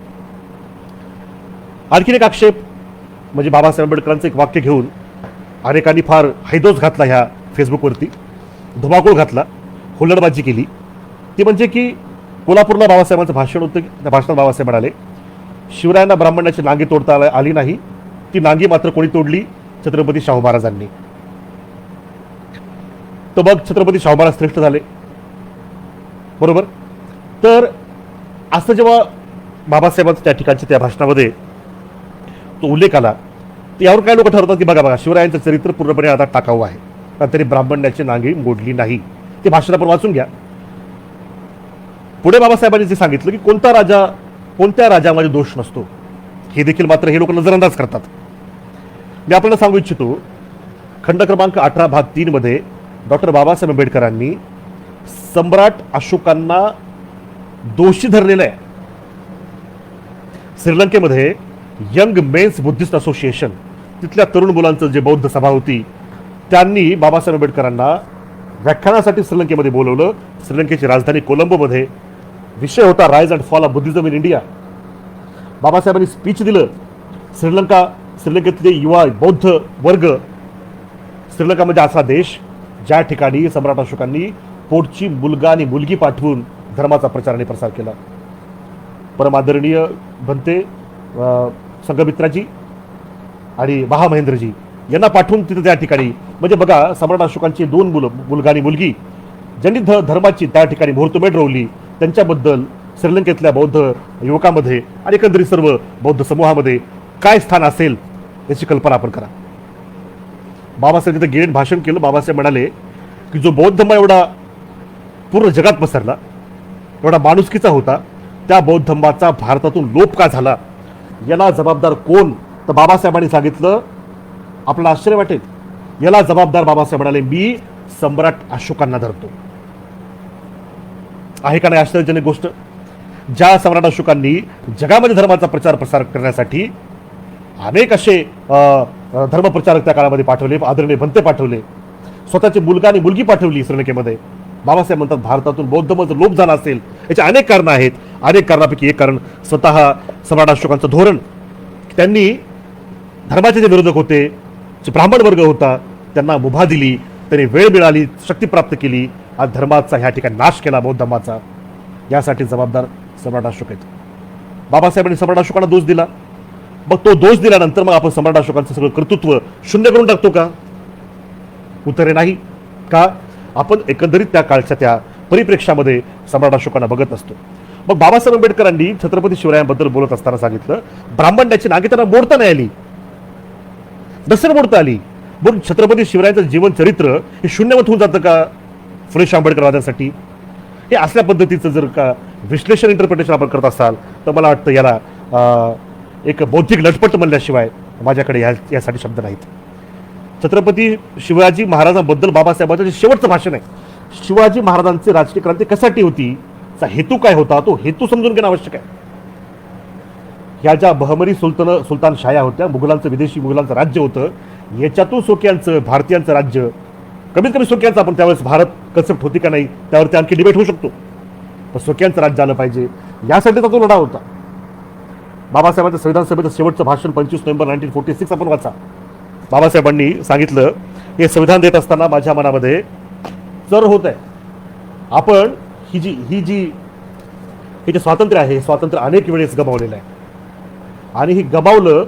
आणखीन एक आक्षेप म्हणजे बाबासाहेब आंबेडकरांचं एक वाक्य घेऊन अनेकांनी फार हैदोस घातला, ह्या फेसबुकवरती धुमाकूळ घातला, हुल्लडबाजी केली. ती म्हणजे की कोल्हापूरला बाबासाहेबांचं भाषण होतं. त्या भाषणात बाबासाहेब म्हणाले, शिवरायांना ब्राह्मणाची नांगी तोडता आली नाही, ती नांगी मात्र कोणी तोडली? छत्रपती शाहू महाराजांनी. तर मग छत्रपती शाहू महाराज श्रेष्ठ झाले, बरोबर. तर असं जेव्हा बाबासाहेबांच्या त्या ठिकाणच्या त्या भाषणामध्ये तो उल्लेख आला, तर यावर काय लोक ठरवतात की बघा शिवरायांचं चरित्र पूर्णपणे आता टाकाऊ आहे, कारण तरी ब्राह्मणाची नांगी मोडली नाही. ते भाषण आपण वाचून घ्या. पुढे बाबासाहेबांनी जे सांगितलं की कोणत्या राजामध्ये दोष नसतो, हे देखील मात्र हे लोक नजरअंदाज करतात. मी आपल्याला सांगू इच्छितो, खंड क्रमांक 18 भाग 3 मध्ये डॉक्टर बाबासाहेब आंबेडकरांनी सम्राट अशोकांना दोषी धरलेलं आहे. श्रीलंकेमध्ये यंग मेन्स बुद्धिस्ट असोसिएशन, तिथल्या तरुण मुलांचं जे बौद्ध सभा होती, त्यांनी बाबासाहेब आंबेडकरांना व्याख्यानासाठी श्रीलंकेमध्ये बोलवलं. श्रीलंकेची राजधानी कोलंबोमध्ये. विषय होता rise and fall of Buddhism in India. बाबासाहेबांनी स्पीच दिलं. श्रीलंकेतले युवा बौद्ध वर्ग, श्रीलंका म्हणजे असा देश ज्या ठिकाणी सम्राट अशोकांनी पोटची मुलगा आणि मुलगी पाठवून धर्माचा प्रचार आणि प्रसार केला. परमादरणीय भंते संघमित्राजी आणि महामहेंद्रजी यांना पाठवून तिथं त्या ठिकाणी, म्हणजे बघा, सम्राट अशोकांची 2 मुलं, मुलगा आणि मुलगी, ज्यांनी धर्माची त्या ठिकाणी मुहूर्तमेढ रोवली, त्यांच्याबद्दल श्रीलंकेतल्या बौद्ध युवकांमध्ये आणि एकंदरीत सर्व बौद्ध समूहामध्ये काय स्थान असेल याची कल्पना आपण करा. बाबासाहेब तिथे गेट भाषण केलं. बाबासाहेब म्हणाले की जो बौद्ध धर्म एवढा पूर्ण जगात पसरला, एवढा माणुसकीचा होता, त्या बौद्ध धर्माचा भारतातून लोप का झाला, याला जबाबदार कोण? तर बाबासाहेबांनी सांगितलं, आपल्याला आश्चर्य वाटेल, याला जबाबदार बाबासाहेब म्हणाले, मी सम्राट अशोकांना धरतो. आहे का नाही आश्चर्यजनक गोष्ट? ज्या सम्राट अशोकांनी जगामध्ये धर्माचा प्रचार प्रसार करण्यासाठी अनेक असे धर्मप्रचारक त्या काळामध्ये पाठवले, आदरणीय भंते पाठवले, स्वतःची मुलगा आणि मुलगी पाठवली श्रीलंकेमध्ये. बाबासाहेब म्हणतात भारतातून बौद्ध धर्माचा लोप झाला असेल, याचे अनेक कारणं आहेत. अनेक कारणापैकी एक कारण स्वतः सम्राट अशोकांचं धोरण. त्यांनी धर्माचे जे विरोधक होते, जे ब्राह्मण वर्ग होता, त्यांना मुभा दिली, त्यांनी वेळ मिळाली, शक्ती प्राप्त केली, आज धर्माचा ह्या ठिकाणी नाश केला, बौद्ध धर्माचा. यासाठी जबाबदार सम्राट अशोक आहेत. बाबासाहेबांनी सम्राट अशोकांना दोष दिला. मग तो दोष दिल्यानंतर मग आपण सम्राट अशोकांचं सगळं कर्तृत्व शून्य करून टाकतो का? उत्तरे नाही. का? आपण एकंदरीत त्या काळच्या त्या परिप्रेक्ष्यामध्ये सम्राट अशोकांना बघत असतो. मग बाबासाहेब आंबेडकरांनी छत्रपती शिवरायांबद्दल बोलत असताना सांगितलं, ब्राह्मण्याची नांगी त्यांना मोडता नाही आली, नसेल मोडता आली. मग छत्रपती शिवरायांचं जीवन चरित्र हे शून्यवत होऊन जातं का फुले आंबेडकरवाद्यांसाठी? हे असल्या पद्धतीचं जर का विश्लेषण, इंटरप्रिटेशन आपण करत असाल तर मला वाटतं याला एक बौद्धिक लटपट म्हणल्याशिवाय माझ्याकडे यासाठी शब्द नाहीत. छत्रपती शिवाजी महाराजांबद्दल बाबासाहेबांचं जे शेवटचं भाषण आहे, शिवाजी महाराजांची राजकीय क्रांती कशासाठी होती, चा हेतू काय होता, तो हेतू समजून घेणं आवश्यक आहे. ह्या ज्या बहमनी सुलतानशाह्या होत्या, विदेशी मुघलांचं राज्य होतं, याच्यातून सोक्यांचं, भारतीयांचं राज्य, कमीत कमी सोक्यांचं, आपण त्यावेळेस भारत कन्सेप्ट होती का नाही त्यावरती आणखी डिबेट होऊ शकतो, पण सोक्यांचं राज्य आलं पाहिजे, यासाठीचा तो लढा होता. बाबासाहेबांचं संविधान सभेचं शेवटचं भाषण 25 नोव्हेंबर 1946 आपण वाचा. बाबासाहेबांनी सांगितलं, हे संविधान देत असताना माझ्या मनामध्ये चर होत आहे, आपण हे जे स्वातंत्र्य आहे, हे स्वातंत्र्य अनेक वेळेस गमावलेलं आहे, आणि हे गमावलं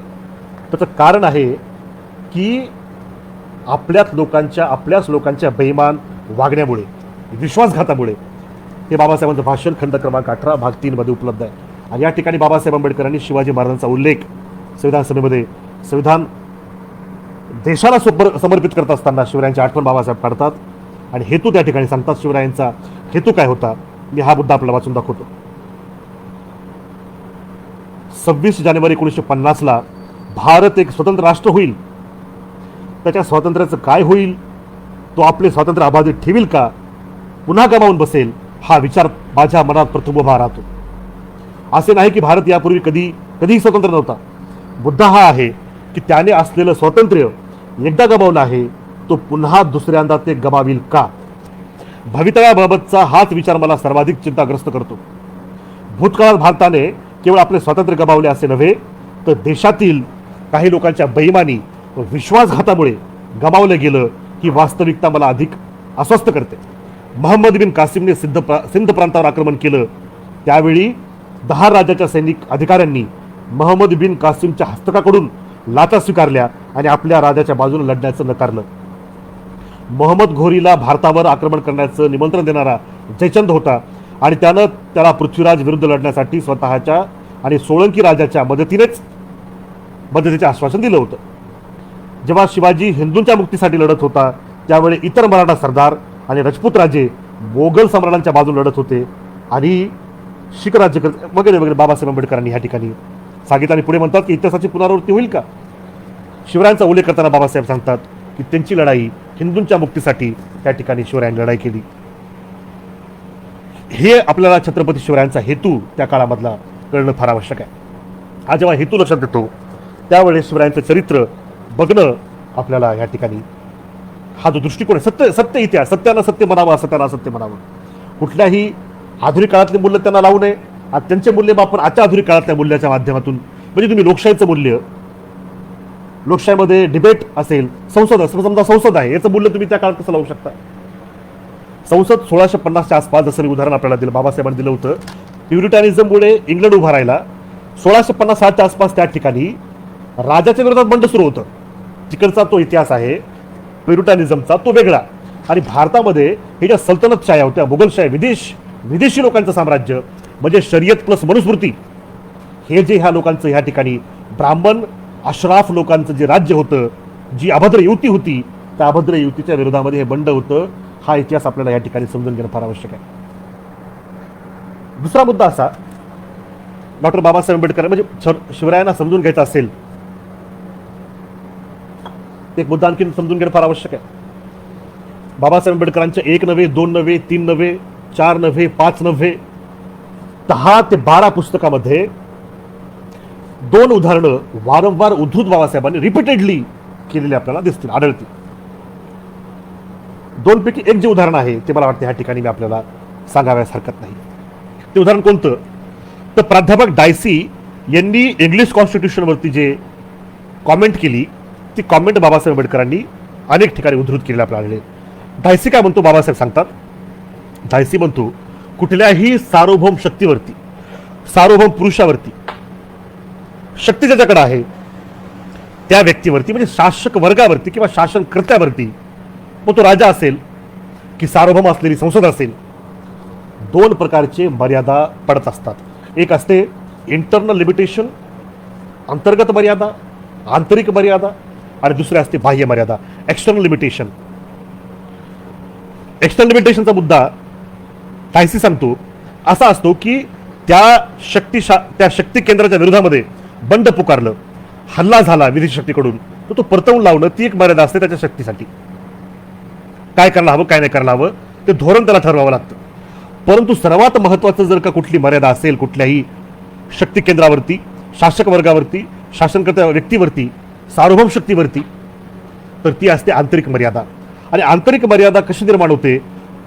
त्याचं कारण आहे की आपल्याच लोकांच्या बेईमान वागण्यामुळे, विश्वासघातामुळे. हे बाबासाहेबांचं भाषण खंड क्रमांक 18 भाग 3 मध्ये उपलब्ध आहे. आणि या ठिकाणी बाबासाहेब आंबेडकरांनी शिवाजी महाराजांचा उल्लेख संविधान सभेमध्ये, संविधान देशाला समर्पित करत असताना शिवरायांची आठवण बाबासाहेब काढतात आणि हेतू त्या ठिकाणी सांगतात. शिवरायांचा हेतू काय होता, मी हा मुद्दा आपल्याला वाचून दाखवतो. 26 जानेवारी 1950 भारत एक स्वतंत्र राष्ट्र होईल. त्याच्या स्वातंत्र्याचं काय होईल, तो आपले स्वातंत्र्य अबाधित ठेवील का, पुन्हा गमावून बसेल, हा विचार माझ्या मनात प्रथम उभा राहतो. असे नाही की भारत यापूर्वी कधीही स्वतंत्र नव्हता. मुद्दा हा आहे की त्याने असलेलं स्वातंत्र्य एकदा गमावलं आहे, तो पुन्हा दुसऱ्यांदा ते गमावील का. भवितव्याबाबतचा हाच विचार मला सर्वाधिक चिंताग्रस्त करतो. भूतकाळात भारताने केवळ आपले स्वातंत्र्य गमावले असे नव्हे, तर देशातील काही लोकांच्या बेईमानी व विश्वासघातामुळे गमावलं गेलं, ही वास्तविकता मला अधिक अस्वस्थ करते. मोहम्मद बिन कासिमने सिंध प्रांतावर आक्रमण केलं, त्यावेळी 10 राज्याच्या सैनिक अधिकाऱ्यांनी मोहम्मद बिन कासिमच्या हस्तकाकडून लाचा स्वीकारल्या आणि आपल्या राजाच्या बाजूने लढण्याचं नकारलं. मोहम्मद घोरीला भारतावर आक्रमण करण्याचं निमंत्रण देणारा जयचंद होता आणि त्याला पृथ्वीराज विरुद्ध लढण्यासाठी स्वतःच्या आणि सोळंकी राजाच्या मदतीचे आश्वासन दिलं होतं. जेव्हा शिवाजी हिंदूंच्या मुक्तीसाठी लढत होता, त्यावेळी इतर मराठा सरदार आणि राजपूत राजे मोगल सम्राटांच्या बाजूने लढत होते आणि शीख राज्य वगैरे वगैरे बाबासाहेब आंबेडकरांनी ह्या ठिकाणी सांगितलं. आणि पुढे म्हणतात की इतिहासाची पुनरावृत्ती होईल का. शिवरायांचा उल्लेख करताना बाबासाहेब सांगतात की त्यांची लढाई हिंदूंच्या मुक्तीसाठी त्या ठिकाणी शिवरायांनी लढाई केली. हे आपल्याला छत्रपती शिवरायांचा हेतू त्या काळामधला कळणं फार आवश्यक आहे. हा जेव्हा हेतू लक्षात येतो, त्यावेळेस शिवरायांचं चरित्र बघणं आपल्याला या ठिकाणी हा जो दृष्टिकोन आहे, सत्य सत्य इतिहास, सत्याला सत्य म्हणावं, असत्याला असत्य म्हणावं, कुठल्याही आधुनिक काळातले मूल्य त्यांना लावू नये. त्यांचे मूल्य आपण आजच्या आधुनिक काळातल्या मूल्याच्या माध्यमातून, म्हणजे तुम्ही लोकशाहीचं मूल्य, लोकशाहीमध्ये डिबेट असेल, संसद असेल, समजा संसद आहे, याचं मूल्य तुम्ही त्या काळात कसं लावू शकता? संसद 1650च्या आसपास, जसं मी उदाहरण आपल्याला दिलं, बाबासाहेबांनी दिलं होतं, प्युरिटॅनिझममुळे इंग्लंड उभा राहिला. 1650-60च्या आसपास त्या ठिकाणी राजाच्या विरोधात बंड सुरू होतं. तिकडचा तो इतिहास आहे प्युरिटॅनिझमचा, तो वेगळा. आणि भारतामध्ये हे ज्या सल्तनतशाह्या होत्या, मुघलशाही, विदेशी लोकांचं साम्राज्य, म्हणजे शर्यत प्लस मनुस्मृती, हे जे ह्या लोकांचं ह्या ठिकाणी ब्राह्मण अशराफ लोकांचं जे राज्य होतं, जी अभद्र युती होती, त्या अभद्र युतीच्या विरोधामध्ये हे बंड होतं. हा इतिहास आपल्याला या ठिकाणी समजून घेणं फार आवश्यक आहे. दुसरा मुद्दा असा, डॉक्टर बाबासाहेब आंबेडकर, म्हणजे शिवरायांना समजून घ्यायचा असेल, एक मुद्दा आणखी समजून घेणं फार आवश्यक आहे. बाबासाहेब आंबेडकरांच्या 1 नव्हे, 2 नव्हे, 3 नव्हे, 4 नव्हे, 5 नव्हे, 10 ते 12 पुस्तकामध्ये 2 उदाहरणं वारंवार उद्धृत बाबासाहेबांनी रिपीटेडली केलेली आपल्याला दिसतील, आढळतील. 2 पैकी एक जे उदाहरण आहे ते मला वाटतं ह्या ठिकाणी मी आपल्याला सांगाव्यास हरकत नाही. ते उदाहरण कोणतं? तर प्राध्यापक डायसी यांनी इंग्लिश कॉन्स्टिट्यूशनवरती जे कॉमेंट केली, ती कॉमेंट बाबासाहेब आंबेडकरांनी अनेक ठिकाणी उद्धृत केलेली आपल्याला आढळले. डायसी काय म्हणतो? बाबासाहेब सांगतात, डायसी म्हणतो, कुठल्याही सार्वभौम शक्तीवरती, सार्वभौम पुरुषावरती शक्ती ज्याच्याकडे आहे त्या व्यक्तीवरती, म्हणजे शासक वर्गावरती किंवा शासनकर्त्यावरती, मग तो राजा असेल की सार्वभौम असलेली संसद असेल, 2 प्रकारचे मर्यादा पडत असतात. एक असते इंटरनल लिमिटेशन, अंतर्गत मर्यादा, आंतरिक मर्यादा, आणि दुसरे असते बाह्य मर्यादा, एक्सटर्नल लिमिटेशन. एक्सटर्नल लिमिटेशनचा मुद्दा डायसी सांगतो असा असतो की त्या शक्ती केंद्राच्या विरोधामध्ये बंड पुकारलं, हल्ला झाला विदेशी शक्तीकडून, तर तो परतवून लावणं, ती एक मर्यादा असते त्याच्या शक्तीसाठी. काय करायला हवं, काय नाही करायला हवं, ते धोरण त्याला ठरवावं लागतं. परंतु सर्वात महत्त्वाचं जर का कुठली मर्यादा असेल कुठल्याही शक्ती केंद्रावरती, शासक वर्गावरती, शासनकर्त्या व्यक्तीवरती, सार्वभौम शक्तीवरती, तर ती असते आंतरिक मर्यादा. आणि आंतरिक मर्यादा कशी निर्माण होते?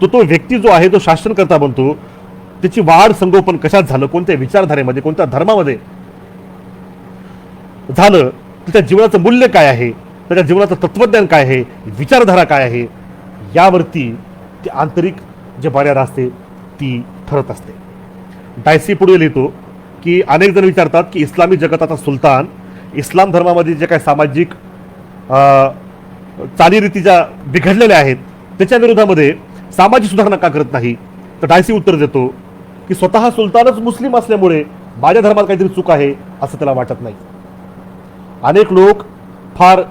तो व्यक्ती जो आहे, तो शासनकर्ता बनतो, त्याची वाढ संगोपन कशात झालं, कोणत्या विचारधारेमध्ये, कोणत्या धर्मामध्ये झालं, त्याच्या जीवनाचं मूल्य काय आहे, त्याच्या जीवनाचं तत्वज्ञान काय आहे, विचारधारा काय आहे, यावरती ती आंतरिक जे मर्यादा असते ती ठरत असते. डायसी पुढे लिहितो की अनेक जण विचारतात की इस्लामी जगताचा सुलतान इस्लाम धर्मामध्ये जे काही सामाजिक चालीरीती ज्या बिघडलेल्या आहेत त्याच्या विरोधामध्ये सामाजिक सुधारणा का करत नाही? तर डायसी उत्तर देतो की स्वतः सुलतानच मुस्लिम असल्यामुळे माझ्या धर्मात काहीतरी चूक आहे असं त्याला वाटत नाही. अनेक लोक फार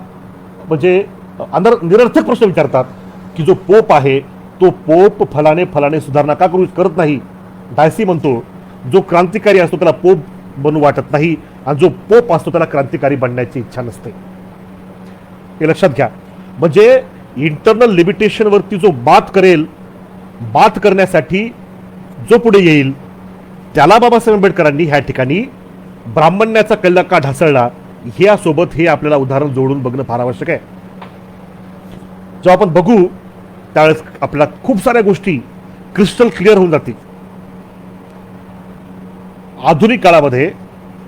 म्हणजे निरर्थक प्रश्न विचारतात की जो पोप आहे तो पोप फलाने सुधारणा का करत नाही? डायसी म्हणतो जो क्रांतिकारी असतो त्याला पोप बनू वाटत नाही, आणि जो पोप असतो त्याला क्रांतिकारी बनण्याची इच्छा नसते. हे लक्षात घ्या. म्हणजे इंटरनल लिमिटेशनवरती जो बात करण्यासाठी जो पुढे येईल त्याला बाबासाहेब आंबेडकरांनी ह्या ठिकाणी ब्राह्मण्याचा कल्ला का ढासळला ह्यासोबत हे आपल्याला उदाहरण जोडून बघणं फार आवश्यक आहे. जेव्हा आपण बघू त्यावेळेस आपल्याला खूप साऱ्या गोष्टी क्रिस्टल क्लिअर होऊन जातील. आधुनिक काळामध्ये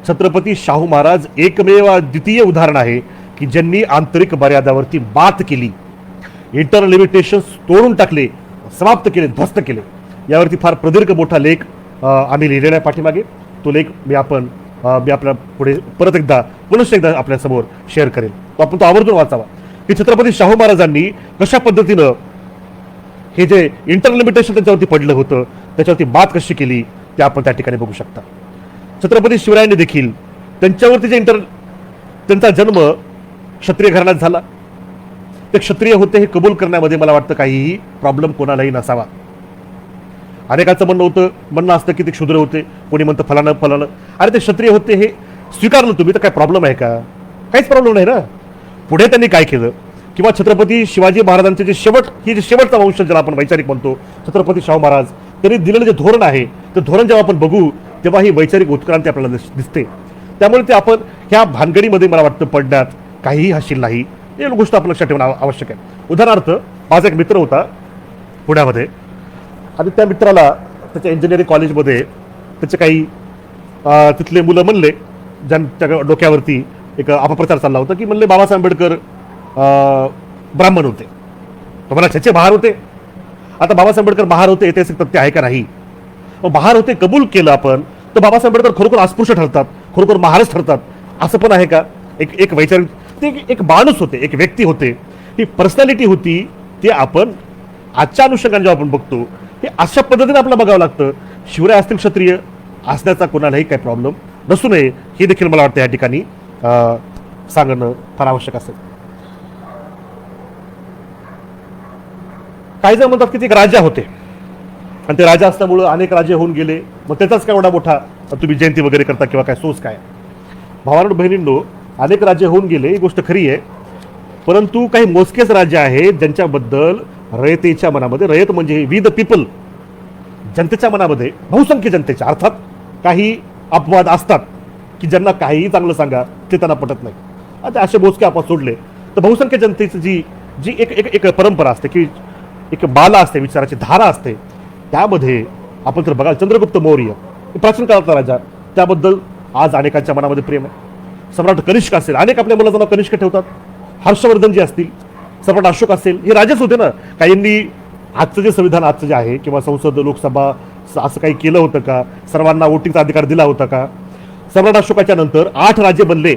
छत्रपती शाहू महाराज एकमेव द्वितीय उदाहरण आहे की ज्यांनी आंतरिक मर्यादावरती बात केली, इंटरनल लिमिटेशन्स तोडून टाकले, समाप्त केले, ध्वस्त केले. यावरती फार प्रदीर्घ मोठा लेख आम्ही लिहिलेला आहे पाठीमागे. तो लेख मी आपल्या पुढे परत पुनश्च एकदा आपल्यासमोर शेअर करेल. तो आपण तो आवर्जून वाचावा की छत्रपती शाहू महाराजांनी कशा पद्धतीनं हे जे इंटरनल लिमिटेशन त्यांच्यावरती पडलं होतं त्याच्यावरती बात कशी केली ते आपण त्या ठिकाणी बघू शकता. छत्रपती शिवरायांनी देखील त्यांच्यावरती त्यांचा जन्म क्षत्रिय घराण्यात झाला, ते क्षत्रिय होते हे कबूल करण्यामध्ये मला वाटतं काहीही प्रॉब्लेम कोणालाही नसावा. अनेकांचं म्हणणं असतं की ते क्षुद्र होते, कोणी म्हणतं फलानं. अरे ते क्षत्रिय होते हे स्वीकारलं तुम्ही तर काय प्रॉब्लेम आहे का? काहीच प्रॉब्लेम नाही ना. पुढे त्यांनी काय केलं किंवा छत्रपती शिवाजी महाराजांचे जे शेवटचा वंश ज्याला आपण वैचारिक म्हणतो छत्रपती शाहू महाराज, त्यांनी दिलेलं जे धोरण आहे ते धोरण जेव्हा आपण बघू तेव्हा ही वैचारिक उत्क्रांती आपल्याला दिसते. त्यामुळे ते आपण ह्या भानगडीमध्ये मला वाटतं पडण्यात काहीही हशील नाही. ही गोष्ट आपण लक्षात ठेवणं आवश्यक आहे. उदाहरणार्थ, माझा एक मित्र होता पुण्यामध्ये, आणि त्या मित्राला त्याच्या इंजिनिअरिंग कॉलेजमध्ये त्याचे काही तिथले मुलं म्हणले, ज्यांच्या डोक्यावरती एक अपप्रचार चालला होता की म्हणले बाबासाहेब आंबेडकर ब्राह्मण होते. तो मला छचे महार होते. आता बाबासाहेब आंबेडकर महार होते ऐतिहासिक तथ्य आहे का नाही? मग महार होते कबूल केलं आपण, तर बाबासाहेब आंबेडकर खरोखर अस्पृश्य ठरतात, खरोखर महारच ठरतात असं पण आहे का? एक वैचारिक, ते एक माणूस होते, एक व्यक्ती होते, ही पर्सनॅलिटी होती. ती आपण आजच्या अनुषंगाने जेव्हा आपण बघतो हे अशा पद्धतीने आपल्याला बघावं लागतं. शिवराय असतील क्षत्रिय असण्याचा कोणालाही काही प्रॉब्लेम नसू नये, हे देखील मला वाटतं या ठिकाणी सांगणं फार आवश्यक असेल. काही जण म्हणतात की ते एक राजा होते, आणि ते राजा असल्यामुळं अनेक राजे होऊन गेले, मग त्याचाच काय एवढा मोठा तुम्ही जयंती वगैरे करता किंवा काय सोच काय? भावांनो बहिणींनो, अनेक राजे होऊन गेले ही गोष्ट खरी आहे, परंतु काही मोजकेच राज्य आहेत ज्यांच्याबद्दल रयतेच्या मनामध्ये, रयत म्हणजे वी द पीपल, जनतेच्या मनामध्ये, बहुसंख्य जनतेच्या, अर्थात काही अपवाद असतात की ज्यांना काहीही चांगलं सांगा ते त्यांना पटत नाही. आता असे मोजके आपण सोडले तर बहुसंख्य जनतेची जी जी एक एक एक परंपरा असते, की एक बाला असते, विचाराची धारा असते, त्यामध्ये आपण जर बघाल चंद्रगुप्त मौर्य प्राचीन काळातला राजा, त्याबद्दल आज अनेकांच्या मनामध्ये प्रेम आहे. सम्राट कनिष्क असेल, अनेक आपल्या मुलाचं नाव कनिष्क ठेवतात. हर्षवर्धन जी असतील, सम्राट अशोक असेल, हे राजेच होते ना. काहींनी आजचं जे संविधान आजचं जे आहे किंवा संसद लोकसभा असं काही केलं होतं का? सर्वांना वोटिंगचा अधिकार दिला होता का? सम्राट अशोकाच्या नंतर 8 राज्य बनले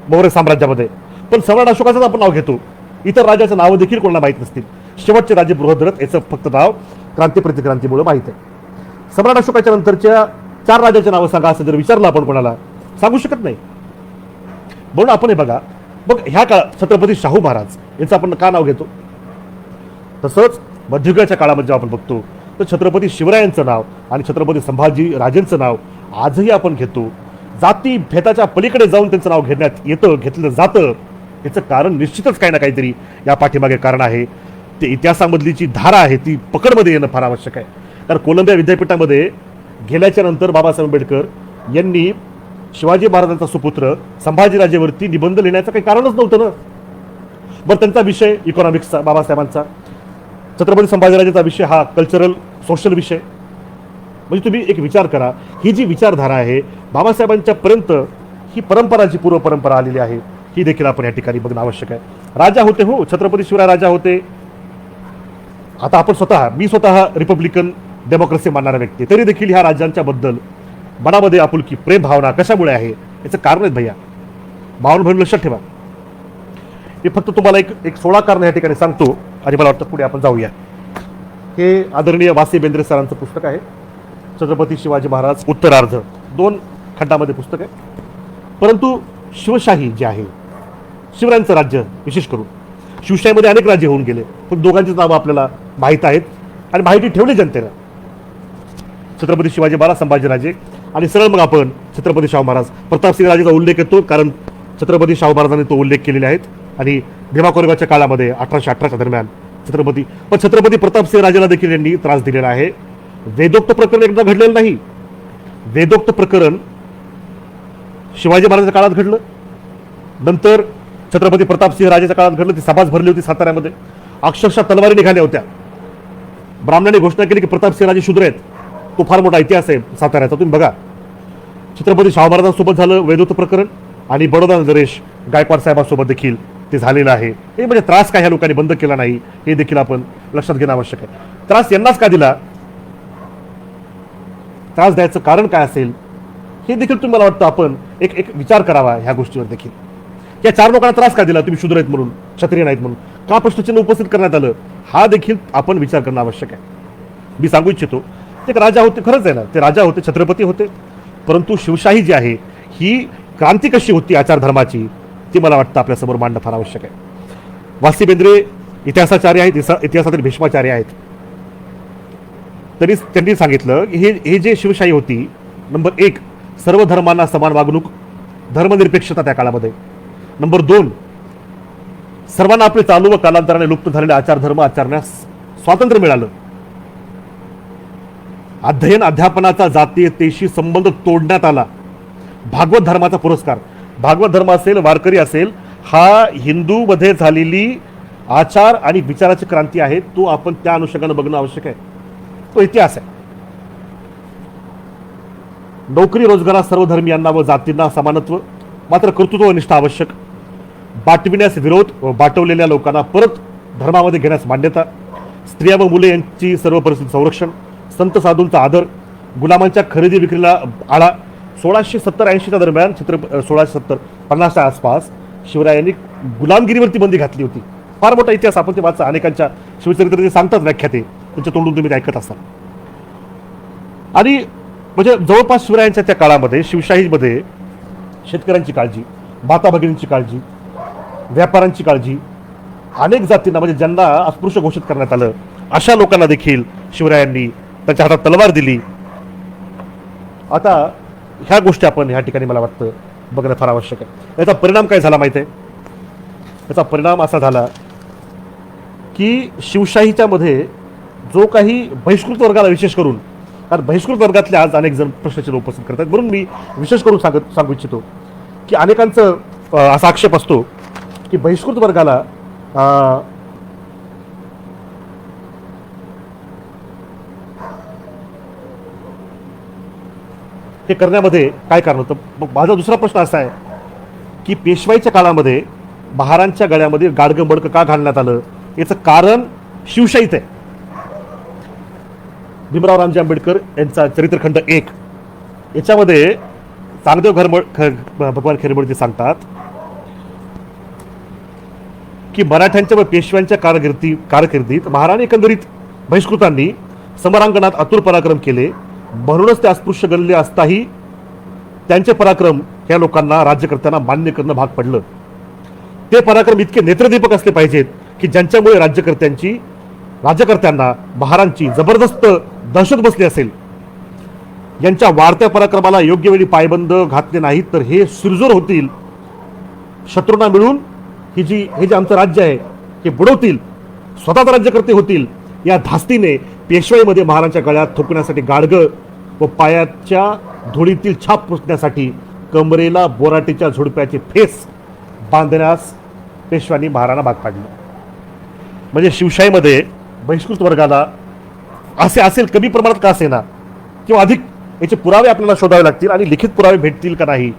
मौर्य साम्राज्यामध्ये, पण सम्राट अशोकाचंच आपण नाव घेतो, इतर राजाचं नाव देखील कोणाला माहीत नसतील. शेवटचे राज्य बृहद्रथ, याचं फक्त नाव क्रांती प्रतिक्रांतीमुळे माहीत आहे. सम्राट अशोकाच्या नंतरच्या 4 राजाचे नावं सांगा असं जर विचारलं आपण कोणाला, सांगू शकत नाही. म्हणून आपण हे बघा, मग ह्या काळात छत्रपती शाहू महाराज यांचं आपण का नाव घेतो? तसंच मध्ययुगाच्या काळामध्ये जेव्हा आपण बघतो तर छत्रपती शिवरायांचं नाव आणि छत्रपती संभाजी राजेंचं नाव आजही आपण घेतो. जाती भेदाच्या पलीकडे जाऊन त्यांचं नाव घेण्यात येतं, घेतलं जातं. याचं कारण निश्चितच काही ना काहीतरी या पाठीमागे कारण आहे. ते इतिहासामधली जी धारा आहे ती पकडमध्ये येणं फार आवश्यक आहे. कारण कोलंबिया विद्यापीठामध्ये गेल्याच्या नंतर बाबासाहेब आंबेडकर यांनी शिवाजी महाराजांचा सुपुत्र संभाजीराजेवरती निबंध लिहिण्याचं काही कारणच नव्हतं ना. बरं, त्यांचा विषय इकॉनॉमिक्सचा बाबासाहेबांचा, छत्रपती संभाजीराजेचा विषय हा कल्चरल सोशल विषय. म्हणजे तुम्ही एक विचार करा, ही जी विचारधारा आहे बाबासाहेबांच्या पर्यंत, ही परंपरा जी पूर्व परंपरा आलेली आहे ही देखील आपण या ठिकाणी बघणं आवश्यक आहे. राजा होते, हो, छत्रपती शिवराय राजा होते. आता आपण मी स्वतः रिपब्लिकन डेमोक्रेसी मानणारा व्यक्ती, तरी देखील ह्या राज्यांच्या बद्दल मनामध्ये आपुलकी प्रेम भावना कशामुळे आहे याचं कारण आहेत भैया. भावना लक्षात ठेवा. हे फक्त तुम्हाला एक 16 कारण या ठिकाणी सांगतो आणि मला वाटतं पुढे आपण जाऊया. हे आदरणीय वासी बेंद्रे सरांचं पुस्तक आहे, छत्रपती शिवाजी महाराज उत्तरार्ध, 2 खंडामध्ये पुस्तक आहे. परंतु शिवशाही जी आहे, शिवरायांचं राज्य विशेष करून, शिवशाहीमध्ये अनेक राज्य होऊन गेले, पण दोघांचीच नावं आपल्याला माहीत आहेत आणि माहिती ठेवली जनतेनं. छत्रपती शिवाजी महाराज, संभाजीराजे, आणि सरळ मग आपण छत्रपती शाहू महाराज. प्रतापसिंह राजेचा उल्लेख येतो कारण छत्रपती शाहू महाराजांनी तो उल्लेख केलेले आहेत. आणि भीमा कोरेगावच्या काळामध्ये 1818च्या दरम्यान छत्रपती प्रतापसिंह राजेला देखील यांनी त्रास दिलेला आहे. वेदोक्त प्रकरण एकदा घडलेलं नाही. वेदोक्त प्रकरण शिवाजी महाराजांच्या काळात घडलं, नंतर छत्रपती प्रतापसिंह राजेच्या काळात घडलं. ती सभाच भरली होती साताऱ्यामध्ये, अक्षरशः तलवारी निघाल्या होत्या. ब्राह्मणांनी घोषणा केली की प्रतापसिंह राजे शूद्र आहेत. तो फार मोठा इतिहास आहे साताऱ्याचा, तुम्ही बघा. छत्रपती शाहू महाराजांसोबत झालं वेदोक्त प्रकरण, आणि बडोदा नरेश गायकवाड साहेबांसोबत देखील ते झालेलं आहे. हे म्हणजे त्रास काय ह्या लोकांनी बंद केला नाही हे देखील आपण लक्षात घेणं आवश्यक आहे. त्रास यांनाच का दिला, त्रास द्यायचं कारण काय असेल हे देखील तुम्हाला वाटतं आपण एक विचार करावा ह्या गोष्टीवर देखील. या 4 लोकांना त्रास का दिला, तुम्ही शूद्र आहेत म्हणून, क्षत्रिय नाहीत म्हणून, का प्रश्नचिन्ह उपस्थित करण्यात आलं, हा देखील आपण विचार करणं आवश्यक आहे. मी सांगू इच्छितो, ते राजा होते, खरंच आहे ना, ते राजा होते, छत्रपती होते, परंतु शिवशाही जी आहे ही क्रांती कशी होती आचार धर्माची ती मला वाटतं आपल्यासमोर मांडणं फार आवश्यक आहे. वासी बेंद्रे इतिहासाचार्य आहेत, इतिहासातील भीष्माचार्य आहेत. तरी त्यांनी सांगितलं की हे जे शिवशाही होती, नंबर 1 सर्व धर्मांना समान वागणूक, धर्मनिरपेक्षता त्या काळामध्ये. नंबर 2 सर्वांना आपले चालू व कालांतराने लुप्त झालेले आचार धर्म आचरण्यास स्वातंत्र्य मिळालं. अध्ययन अध्यापनाचा जातीयतेशी संबंध तोडण्यात आला. भागवत धर्माचा पुरस्कार, भागवत धर्म असेल, वारकरी असेल, हा हिंदूमध्ये झालेली आचार आणि विचाराची क्रांती आहे. तो आपण त्या अनुषंगाने बघणं आवश्यक आहे. तो इतिहास आहे. नोकरी रोजगारात सर्व धर्मियांना व जातींना समानत्व, मात्र कर्तृत्व निष्ठा आवश्यक. बाटविण्यास विरोध व बाटवलेल्या लोकांना परत धर्मामध्ये घेण्यास मान्यता. स्त्रिया व मुले यांची सर्व परिस्थिती संरक्षण. संत साधूंचा आदर. गुलामांच्या खरेदी विक्रीला आळा. 1670-80च्या दरम्यान 1670-50च्या आसपास शिवरायांनी गुलामगिरीवरती बंदी घातली होती. फार मोठा इतिहास, आपण ते वाचा. अनेकांच्या शिवचरित्र ते सांगतात, व्याख्याते त्यांच्या तोंडून तुम्ही ते ऐकत असाल. आणि म्हणजे जवळपास शिवरायांच्या त्या काळामध्ये शिवशाहीमध्ये शेतकऱ्यांची काळजी, माता भगिनींची काळजी, व्यापाऱ्यांची काळजी, अनेक जातींना म्हणजे ज्यांना अस्पृश्य घोषित करण्यात आलं अशा लोकांना देखील शिवरायांनी त्यांच्या हातात तलवार दिली. आता ह्या गोष्टी आपण ह्या ठिकाणी मला वाटतं बघणं फार आवश्यक आहे. याचा परिणाम काय झाला माहिती आहे? याचा परिणाम असा झाला की शिवशाहीच्या मध्ये जो काही बहिष्कृत वर्गाला, विशेष करून, कारण बहिष्कृत वर्गातले आज अनेक जण प्रश्नचिन्ह उपस्थित करतात, म्हणून मी विशेष करून सांगू इच्छितो की अनेकांचं असा आक्षेप असतो की बहिष्कृत वर्गाला हे करण्यामध्ये काय कारण होतं. मग माझा दुसरा प्रश्न असा आहे की पेशवाईच्या काळामध्ये महारांच्या गळ्यामध्ये गाडगं बडकं का घालण्यात आलं? याचं कारण शिवशाहीत आहे. भीमराव रामजी आंबेडकर यांचा चरित्रखंड 1 याच्यामध्ये चांगदेव भगवान खेरबडते सांगतात की मराठ्यांच्या व पेशव्यांच्या कारकिर्दीत महाराणी एकंदरीत बहिष्कृतांनी समरांगणात आतुर पराक्रम केले. म्हणूनच ते अस्पृश्य गणले असताही त्यांचे पराक्रम या लोकांना, राज्यकर्त्यांना मान्य करणं भाग पडलं. ते पराक्रम इतके नेत्रदीपक असले पाहिजेत की ज्यांच्यामुळे राज्यकर्त्यांना महारांची जबरदस्त दहशत बसली असेल. यांच्या वाढत्या पराक्रमाला योग्य वेळी पायबंद घातले नाहीत तर हे सुरजोर होतील, शत्रूंना मिळून हे जे आमचं राज्य आहे हे बुडवतील, स्वतःच राज्यकर्ते होतील. या धास्तीने पेशवाईमध्ये महाराजांच्या गळ्यात थोपण्यासाठी गाडगं व पायाच्या धुळीतील छाप पुसण्यासाठी कमरेला बोराटीच्या झुडप्याचे फेस बांधण्यास पेशव्यांनी महाराणा भाग पाडले. म्हणजे शिवशाहीमध्ये बहिष्कृत वर्गाला असे असेल, कमी प्रमाणात का असेना किंवा अधिक, याचे पुरावे आपल्याला शोधावे लागतील आणि लिखित पुरावे भेटतील का नाही.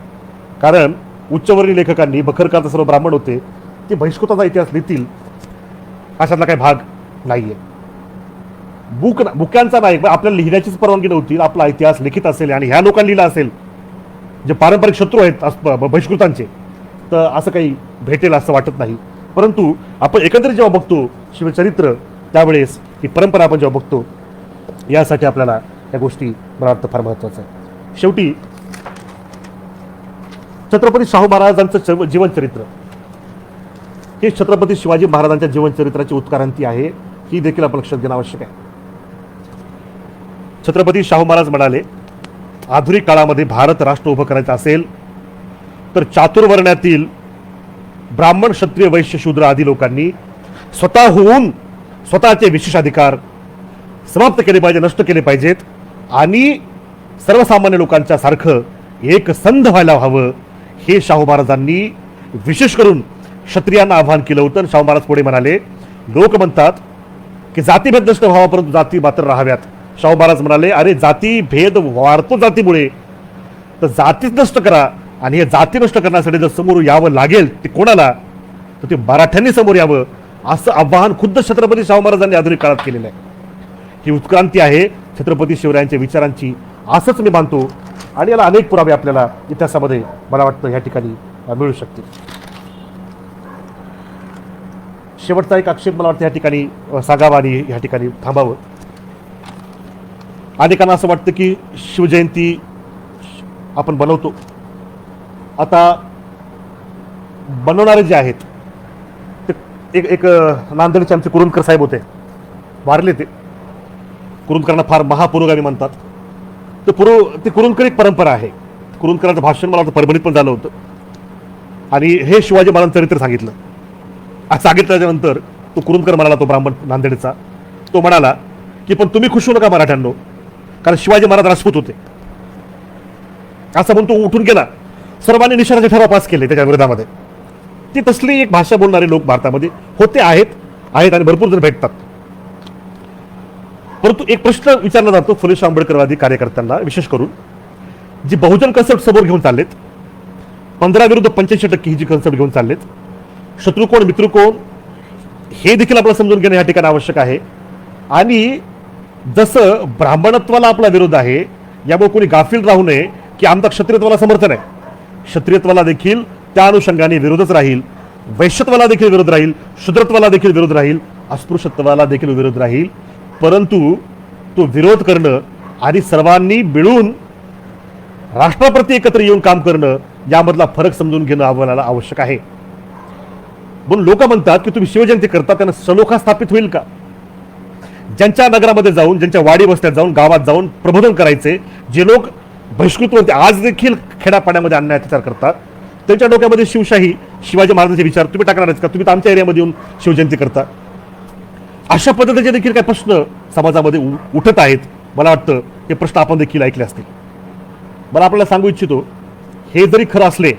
कारण उच्चवर्णीय लेखकांनी, बखरकार सर्व ब्राह्मण होते, ते बहिष्कृताचा इतिहास लिहितील अशातला काही भाग नाहीये. बुकांचा नाही, आपल्याला लिहिण्याचीच परवानगी नव्हती. आपला इतिहास लिखित असेल आणि ह्या लोकांनी लिहिला असेल जे पारंपरिक शत्रू आहेत बहिष्कृतांचे, तर असं काही भेटेल असं वाटत नाही. परंतु आपण एकंदरीत जेव्हा बघतो शिवचरित्र, त्यावेळेस ही परंपरा आपण जेव्हा बघतो, यासाठी आपल्याला या गोष्टी मला वाटतं फार महत्त्वाचं आहे. शेवटी छत्रपती शाहू महाराजांचं जीवनचरित्र हे छत्रपती शिवाजी महाराजांच्या जीवनचरित्राची उत्क्रांती आहे, ही देखील आपण लक्षात घेणं आवश्यक आहे. छत्रपती शाहू महाराज म्हणाले, आधुनिक काळामध्ये भारत राष्ट्र उभं करायचं असेल तर चातुर्वर्ण्यातील ब्राह्मण, क्षत्रिय, वैश्य, शूद्र आदी लोकांनी स्वतःहून स्वतःचे विशेषाधिकार समाप्त केले पाहिजे, नष्ट केले पाहिजेत आणि सर्वसामान्य लोकांच्या सारखं एक संध व्हायला हवं. हे शाहू महाराजांनी विशेष करून क्षत्रियांना आव्हान केलं होतं. शाहू महाराज पुढे म्हणाले, लोक म्हणतात की जातीभेद नष्ट व्हावा परंतु जाती मात्र राहाव्यात. शाहू महाराज म्हणाले, अरे जाती भेद वाढतो जातीमुळे, तर जातीच नष्ट करा. आणि हे जाती नष्ट करण्यासाठी जर समोर यावं लागेल ते कोणाला, तर ते मराठ्यांनी समोर यावं, असं आव्हान खुद्द छत्रपती शाहू महाराजांनी आधुनिक काळात केलेलं आहे. ही उत्क्रांती आहे छत्रपती शिवरायांच्या विचारांची, असंच मी मानतो. आणि याला अनेक पुरावे आपल्याला इतिहासामध्ये मला वाटतं या ठिकाणी मिळू शकतील. शेवटचा एक आक्षेप मला वाटतं या ठिकाणी सांगावा आणि या ठिकाणी थांबावं. अनेकांना असं वाटतं की शिवजयंती आपण बनवतो. आता बनवणारे जे आहेत ते एक नांदेडचे आमचे कुरुंदकर साहेब होते, वारले ते. कुरुंदकरांना फार महापुरोगामी म्हणतात. ते कुरुंदकर एक परंपरा आहे. कुरुंदकरांचं भाषण मला वाटतं परभणीत पण झालं होतं आणि हे शिवाजी महाराजांचं चरित्र सांगितलं. सांगितल्यानंतर तो कुरुंदकर म्हणाला, तो ब्राह्मण नांदेडचा, तो म्हणाला की पण तुम्ही खुश होऊ नका मराठ्यांनो, कारण शिवाजी महाराज राजपूत होते. असं म्हणून तो उठून गेला. सर्वांनी निषेधाचे ठराव पास केले त्याच्या विरोधामध्ये. ती तसली एक भाषा बोलणारे लोक भारतामध्ये होते, आहेत आणि भरपूर जण भेटतात. परंतु एक प्रश्न विचारला जातो फुले आंबेडकरवादी कार्यकर्त्यांना, विशेष करून जी बहुजन कन्सेप्ट समोर घेऊन चाललेत, 15 विरुद्ध 85% ही जी कन्सेप्ट घेऊन चाललेत, शत्रू कोण मित्र कोण हे देखील आपल्याला समजून घेणं या ठिकाणी आवश्यक आहे. आणि जसं ब्राह्मणत्वाला आपला विरोध आहे, यामुळे कोणी गाफील राहू नये की आमचा क्षत्रियत्वाला समर्थन आहे. क्षत्रियत्वाला देखील त्या अनुषंगाने विरोधच राहील, वैश्यत्वाला देखील विरोध राहील, शूद्रत्वाला देखील विरोध राहील, अस्पृश्यत्वाला देखील विरोध राहील. परंतु तो विरोध करणं आणि सर्वांनी मिळून राष्ट्राप्रती एकत्र येऊन काम करणं यामधला फरक समजून घेणं आम्हाला आवश्यक आहे. म्हणून लोक म्हणतात की तुम्ही शिवजयंती करता, त्यांना सलोखा स्थापित होईल का? ज्यांच्या नगरामध्ये जाऊन, ज्यांच्या वाडी वस्त्यात जाऊन, गावात जाऊन प्रबोधन करायचे, जे लोक बहिष्कृत होते, आज देखील खेड्यापाड्यामध्ये अन्याय अत्याचार करतात, त्यांच्या डोक्यामध्ये शिवशाही, शिवाजी महाराजांचे विचार तुम्ही टाकणारच का? तुम्ही तर आमच्या एरियामध्ये येऊन शिवजयंती करता. अशा पद्धतीचे देखील काही प्रश्न समाजामध्ये उठत आहेत. मला वाटतं हे प्रश्न आपण देखील ऐकले असतील. मला आपल्याला सांगू इच्छितो, हे जरी खरं असले,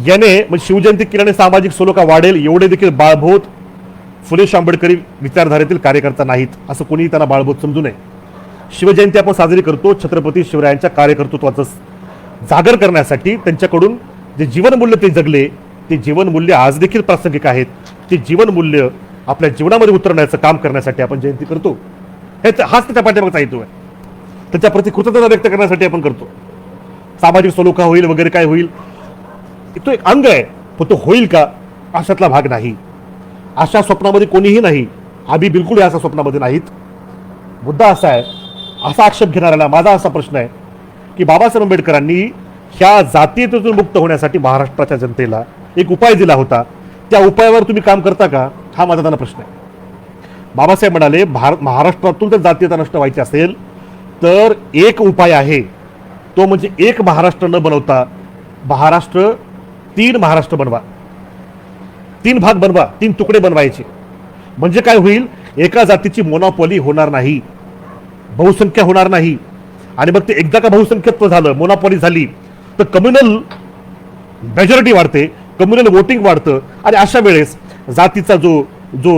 याने म्हणजे शिवजयंती केल्याने सामाजिक सलोखा वाढेल एवढे देखील बाळभोत फुले आंबेडकरी विचारधारेतील कार्यकर्ता नाहीत, असं कोणीही त्यांना बाळभोत समजू नये. शिवजयंती आपण साजरी करतो छत्रपती शिवरायांच्या कार्यकर्तृत्वाचं जागर करण्यासाठी. त्यांच्याकडून जे जीवनमूल्य ते जगले, ते जीवनमूल्य आज देखील प्रासंगिक आहेत. ते जीवनमूल्य आपल्या जीवनामध्ये उतरण्याचं काम करण्यासाठी आपण जयंती करतो. हाच त्याच्या पाठीमागचा हेतू आहे. त्याच्याप्रती कृतज्ञता व्यक्त करण्यासाठी आपण करतो. सामाजिक सलोखा होईल वगैरे काय होईल, तो एक अंग आहे, पण तो होईल का अशातला भाग नाही. अशा स्वप्नामध्ये कोणीही नाही. आम्ही बिलकुल अशा स्वप्नामध्ये नाहीत. मुद्दा असा आहे, असा आक्षेप घेणाऱ्याला माझा असा प्रश्न आहे की बाबासाहेब आंबेडकरांनी ह्या जातीयतेतून मुक्त होण्यासाठी महाराष्ट्राच्या जनतेला एक उपाय दिला होता. त्या उपायावर तुम्ही काम करता का, हा माझा त्यांना प्रश्न आहे. बाबासाहेब म्हणाले, महाराष्ट्रातून जर जातीयता नष्ट व्हायची असेल तर एक उपाय आहे, तो म्हणजे एक महाराष्ट्र न बनवता महाराष्ट्र 3 महाराष्ट्र बनवा, 3 भाग बनवा, 3 तुकडे बनवायचे. म्हणजे काय होईल, एका जातीची मोनोपॉली होणार नाही, बहुसंख्या होणार नाही. आणि मग ते एकदा का बहुसंख्यत्व झालं, मोनोपॉली झाली, तर कम्युनल मेजॉरिटी वाढते, कम्युनल वोटिंग वाढतं. आणि अशा वेळेस जातीचा जो जो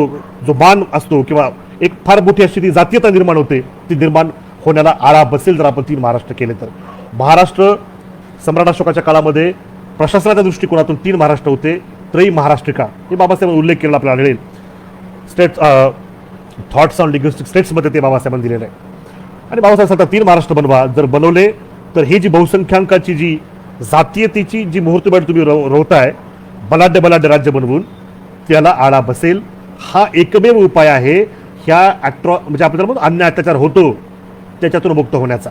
जो मान असतो किंवा एक फार मोठी अशी ती जातीयता निर्माण होते, ती निर्माण होण्याला आळा बसेल जर आपण 3 महाराष्ट्र केले तर. महाराष्ट्र सम्राट अशोकाच्या काळामध्ये प्रशासनाच्या दृष्टिकोनातून 3 महाराष्ट्र होते, त्रयी महाराष्ट्रिका, हे बाबासाहेबांनी उल्लेख केलेला आपल्याला आढळेल. स्टेट थॉट्स ऑन लिंग्विस्टिक स्टेट्समध्ये ते बाबासाहेबांनी दिलेलं आहे. आणि बाबासाहेब सांगतात 3 महाराष्ट्र बनवा. जर बनवले तर ही जी बहुसंख्याकांची जी जातीयतेची जी मुहूर्तमेढ तुम्ही रोवताय, बलाढ्य राज्य बनवून, त्याला आळा बसेल. हा एकमेव उपाय आहे ह्या म्हणजे आपल्याला अन्याय अत्याचार होतो त्याच्यातून मुक्त होण्याचा.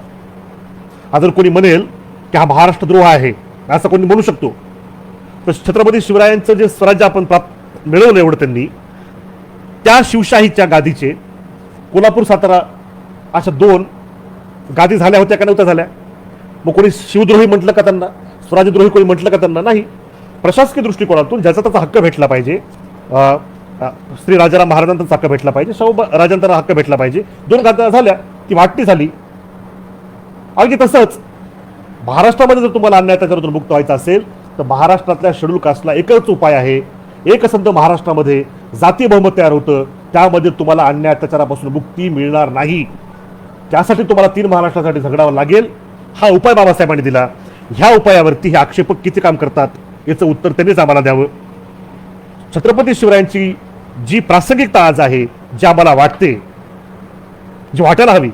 जर कोणी म्हणेल की हा महाराष्ट्र द्रोह आहे, असं कोणी म्हणू शकतो, तर छत्रपती शिवरायांचं जे स्वराज्य आपण मिळवलं एवढं त्यांनी, त्या शिवशाहीच्या गादीचे कोल्हापूर सातारा अशा 2 गादी झाल्या होत्या का नव्हत्या झाल्या? मग कोणी शिवद्रोही म्हटलं का त्यांना, स्वराज्यद्रोही कोणी म्हटलं का त्यांना? नाही. प्रशासकीय दृष्टिकोनातून ज्याचा त्याचा हक्क भेटला पाहिजे, श्री राजाराम महाराजांचा हक्क भेटला पाहिजे, शाहू राजांचा हक्क भेटला पाहिजे. 2 गाद्या झाल्या, ती वाटणी झाली. अगदी तसंच महाराष्ट्रामध्ये जर तुम्हाला अन्याय त्याच्यावरून मुक्त व्हायचं असेल तर महाराष्ट्रातल्या शेड्यूल कास्टला एकच उपाय आहे. एकसंध महाराष्ट्रामध्ये जातीय बहुमत तयार होतं, त्यामध्ये तुम्हाला अन्याय अत्याचारापासून मुक्ती मिळणार नाही. त्यासाठी तुम्हाला 3 महाराष्ट्रासाठी झगडावं लागेल. हा उपाय बाबासाहेबांनी दिला. ह्या उपायावरती हे आक्षेपक किती काम करतात याचं उत्तर त्यांनीच आम्हाला द्यावं. छत्रपती शिवरायांची जी प्रासंगिकता आज आहे, जी आम्हाला वाटते, जी वाटायला हवी,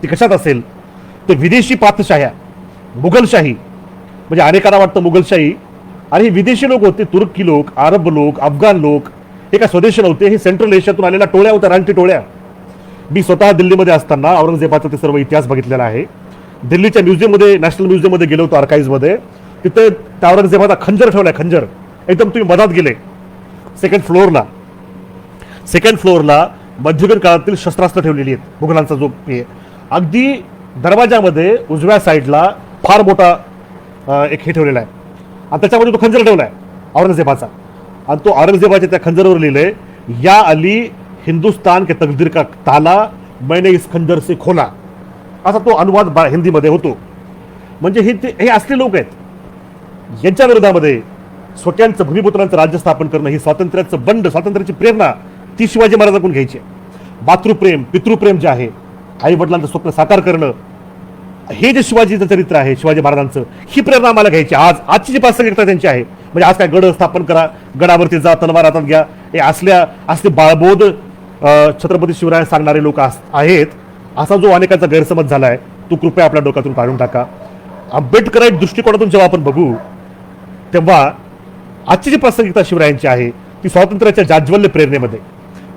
ती कशात असेल तर विदेशी पातशाह्या, मुघलशाही, म्हणजे अनेकांना वाटतं मुघलशाही, आणि हे विदेशी लोक होते, तुर्की लोक, अरब लोक, अफगाण लोक, हे काय स्वदेशी नव्हते. हे सेंट्रल एशियातून आलेल्या टोळ्या होत्या, रानटी टोळ्या. मी स्वतः दिल्लीमध्ये असताना औरंगजेबाचा ते सर्व इतिहास बघितलेला आहे. दिल्लीच्या म्युझियममध्ये, नॅशनल म्युझियममध्ये गेलो होतो, आर्काइव्हमध्ये. तिथे त्या औरंगजेबाचा खंजर ठेवलाय, खंजर एकदम तुम्ही मधात गेले. सेकंड फ्लोअरला मध्ययुगीन काळातील शस्त्रास्त्र ठेवलेली आहेत, मुघलांचा जो अगदी दरवाजामध्ये उजव्या साईडला फार मोठा एक हे ठेवलेला आहे, आणि त्याच्यामध्ये तो खंजर ठेवलाय औरंगजेबाचा. आणि तो औरंगजेबाच्या त्या खंजरवर लिहिलंय, या अली हिंदुस्तान के तकदीर का ताला मैंने इस खंजर से खोला, असा तो अनुवाद हिंदीमध्ये होतो. म्हणजे हे असले लोक आहेत. यांच्या विरोधामध्ये स्वकीयांचं भूमिपुत्रांचं राज्य स्थापन करणं ही स्वातंत्र्याचं बंड, स्वातंत्र्याची प्रेरणा ती शिवाजी महाराजांकडून घ्यायची. मातृप्रेम पितृप्रेम जे आहे, आई वडिलांचं स्वप्न साकार करणं, हे जे शिवाजीचं चरित्र आहे शिवाजी महाराजांचं, ही प्रेरणा आम्हाला घ्यायची. आजची जी प्रासंगिकता त्यांची आहे, म्हणजे आज काय गड स्थापन करा, गडावरती जा, तलवार हातात घ्या, हे असले बाळबोध छत्रपती शिवराय सांगणारे लोक आहेत, असा जो अनेकांचा गैरसमज झाला आहे तो कृपया आपल्या डोक्यातून काढून टाका. आंबेडकराईट दृष्टिकोनातून जेव्हा आपण बघू तेव्हा आजची जी प्रासंगिकता शिवरायांची आहे ती स्वातंत्र्याच्या जाज्वल्य प्रेरणेमध्ये,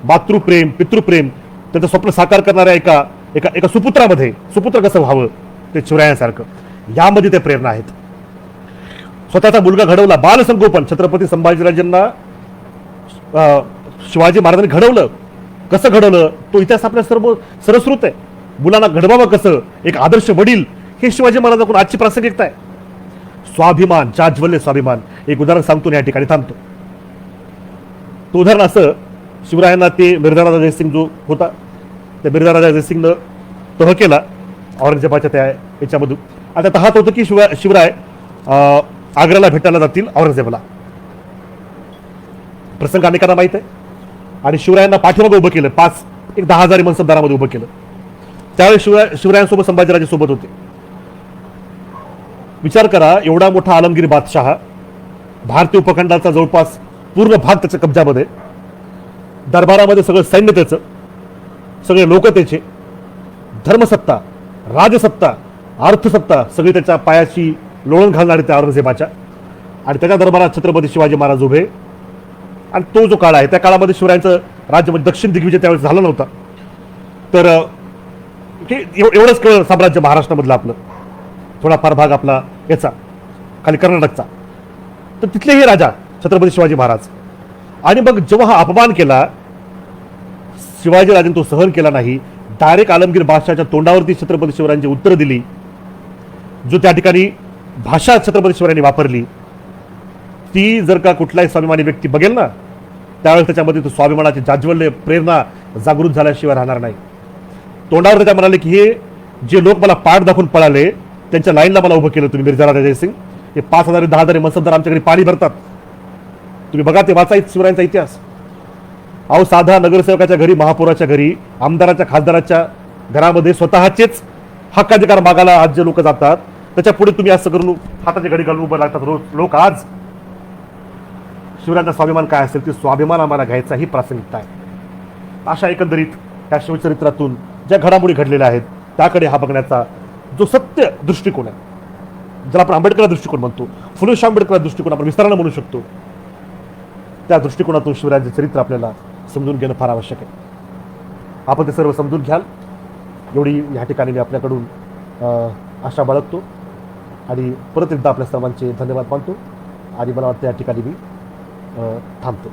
मातृप्रेम पितृप्रेम, त्यांचं स्वप्न साकार करणाऱ्या एका सुपुत्रामध्ये, सुपुत्र कसं व्हावं ते शिवरायांसारखं, यामध्ये ते प्रेरणा आहेत. स्वतःचा मुलगा घडवला, बालसंगोपन छत्रपती संभाजीराजांना शिवाजी महाराजांनी घडवलं. कसं घडवलं तो इतिहास आपल्या सरस्वृत आहे. मुलांना घडवावं कसं, एक आदर्श वडील, हे शिवाजी महाराजांकडून आजची प्रासंगिकता आहे. स्वाभिमान, जाज्वल्य स्वाभिमान. एक उदाहरण सांगतो, या ठिकाणी थांबतो. तो उदाहरण असं, शिवरायांना ते मिर्झा राजा जयसिंग जो होता, त्या मिर्झा राजा जयसिंगनं तह केला औरंगजेबाच्या त्या याच्यामधून. आता तहात होतं की शिवराय आग्र्याला भेटायला जातील औरंगजेबाला. प्रसंग अनेकांना माहित आहे. आणि शिवरायांना पाठीमागे उभं केलं, 10,000 मनसबदारामध्ये उभं केलं. त्यावेळी शिवरायांसोबत संभाजीराजे सोबत होते. विचार करा, एवढा मोठा आलमगीर बादशाह, भारतीय उपखंडाचा जवळपास पूर्ण भाग त्याच्या कब्जामध्ये, दरबारामध्ये सगळं सैन्य त्याचं, सगळे लोक त्याचे, धर्मसत्ता, राजसत्ता, अर्थसत्ता सगळी त्याच्या पायाची लोळण घालणारी त्या औरंगजेबाच्या, आणि त्याच्या दरबारात छत्रपती शिवाजी महाराज उभे. आणि तो जो काळ आहे त्या काळामध्ये शिवरायांचं राज्य म्हणजे दक्षिण दिग्विजय त्यावेळेस झालं नव्हतं. तर एवढंच कळलं साम्राज्य महाराष्ट्रामधलं आपलं, थोडाफार भाग आपला याचा खाली कर्नाटकचा. तर तिथलेही राजा छत्रपती शिवाजी महाराज. आणि मग जेव्हा हा अपमान केला शिवाजीराजांनी, तो सहन केला नाही. डायरेक्ट आलमगीर बादशाहच्या तोंडावरती छत्रपती शिवरायांची उत्तर दिली. जो त्या ठिकाणी भाषा छत्रपती शिवरायांनी वापरली, ती जर का कुठलाही स्वाभिमानी व्यक्ती बघेल ना, त्यावेळेस त्याच्यामध्ये तो स्वाभिमानाची जाज्वल्य प्रेरणा जागृत झाल्याशिवाय राहणार नाही. तोंडावर त्याच्या म्हणाले की हे जे लोक मला पाठ दाखवून पळाले, त्यांच्या लाईनला मला उभं केलं तुम्ही, मिर्झा राजा जयसिंग. हे 5,000 10,000 मनसबदार आमच्या घरी पाणी भरतात. तुम्ही बघा, ते वाचा शिवरायांचा इतिहास. अहो, साधा नगरसेवकाच्या घरी, महापौराच्या घरी, आमदाराच्या खासदाराच्या घरामध्ये स्वतःचेच हक्काधिकार मागायला आज जे लोक जातात, त्याच्या पुढे तुम्ही असं करून हाताची घडी घालून उभं लागतात रोज लोक. आज शिवरायांचा स्वाभिमान काय असेल, ते स्वाभिमान आम्हाला घ्यायचा ही प्रासंगिकता आहे. अशा एकंदरीत त्या शिवचरित्रातून ज्या घडामोडी घडलेल्या आहेत त्याकडे हा बघण्याचा जो सत्य दृष्टिकोन आहे, ज्याला आपण आंबेडकर दृष्टिकोन म्हणतो, फुले आंबेडकर दृष्टिकोन आपण विस्तारानं म्हणू शकतो, त्या दृष्टिकोनातून शिवरायांचे चरित्र आपल्याला समजून घेणं फार आवश्यक आहे. आपण ते सर्व समजून घ्याल एवढी या ठिकाणी मी आपल्याकडून आशा बाळगतो. आणि परत एकदा आपल्या सर्वांचे धन्यवाद मानतो. आणि मला वाटतं या ठिकाणी मी थांबतो.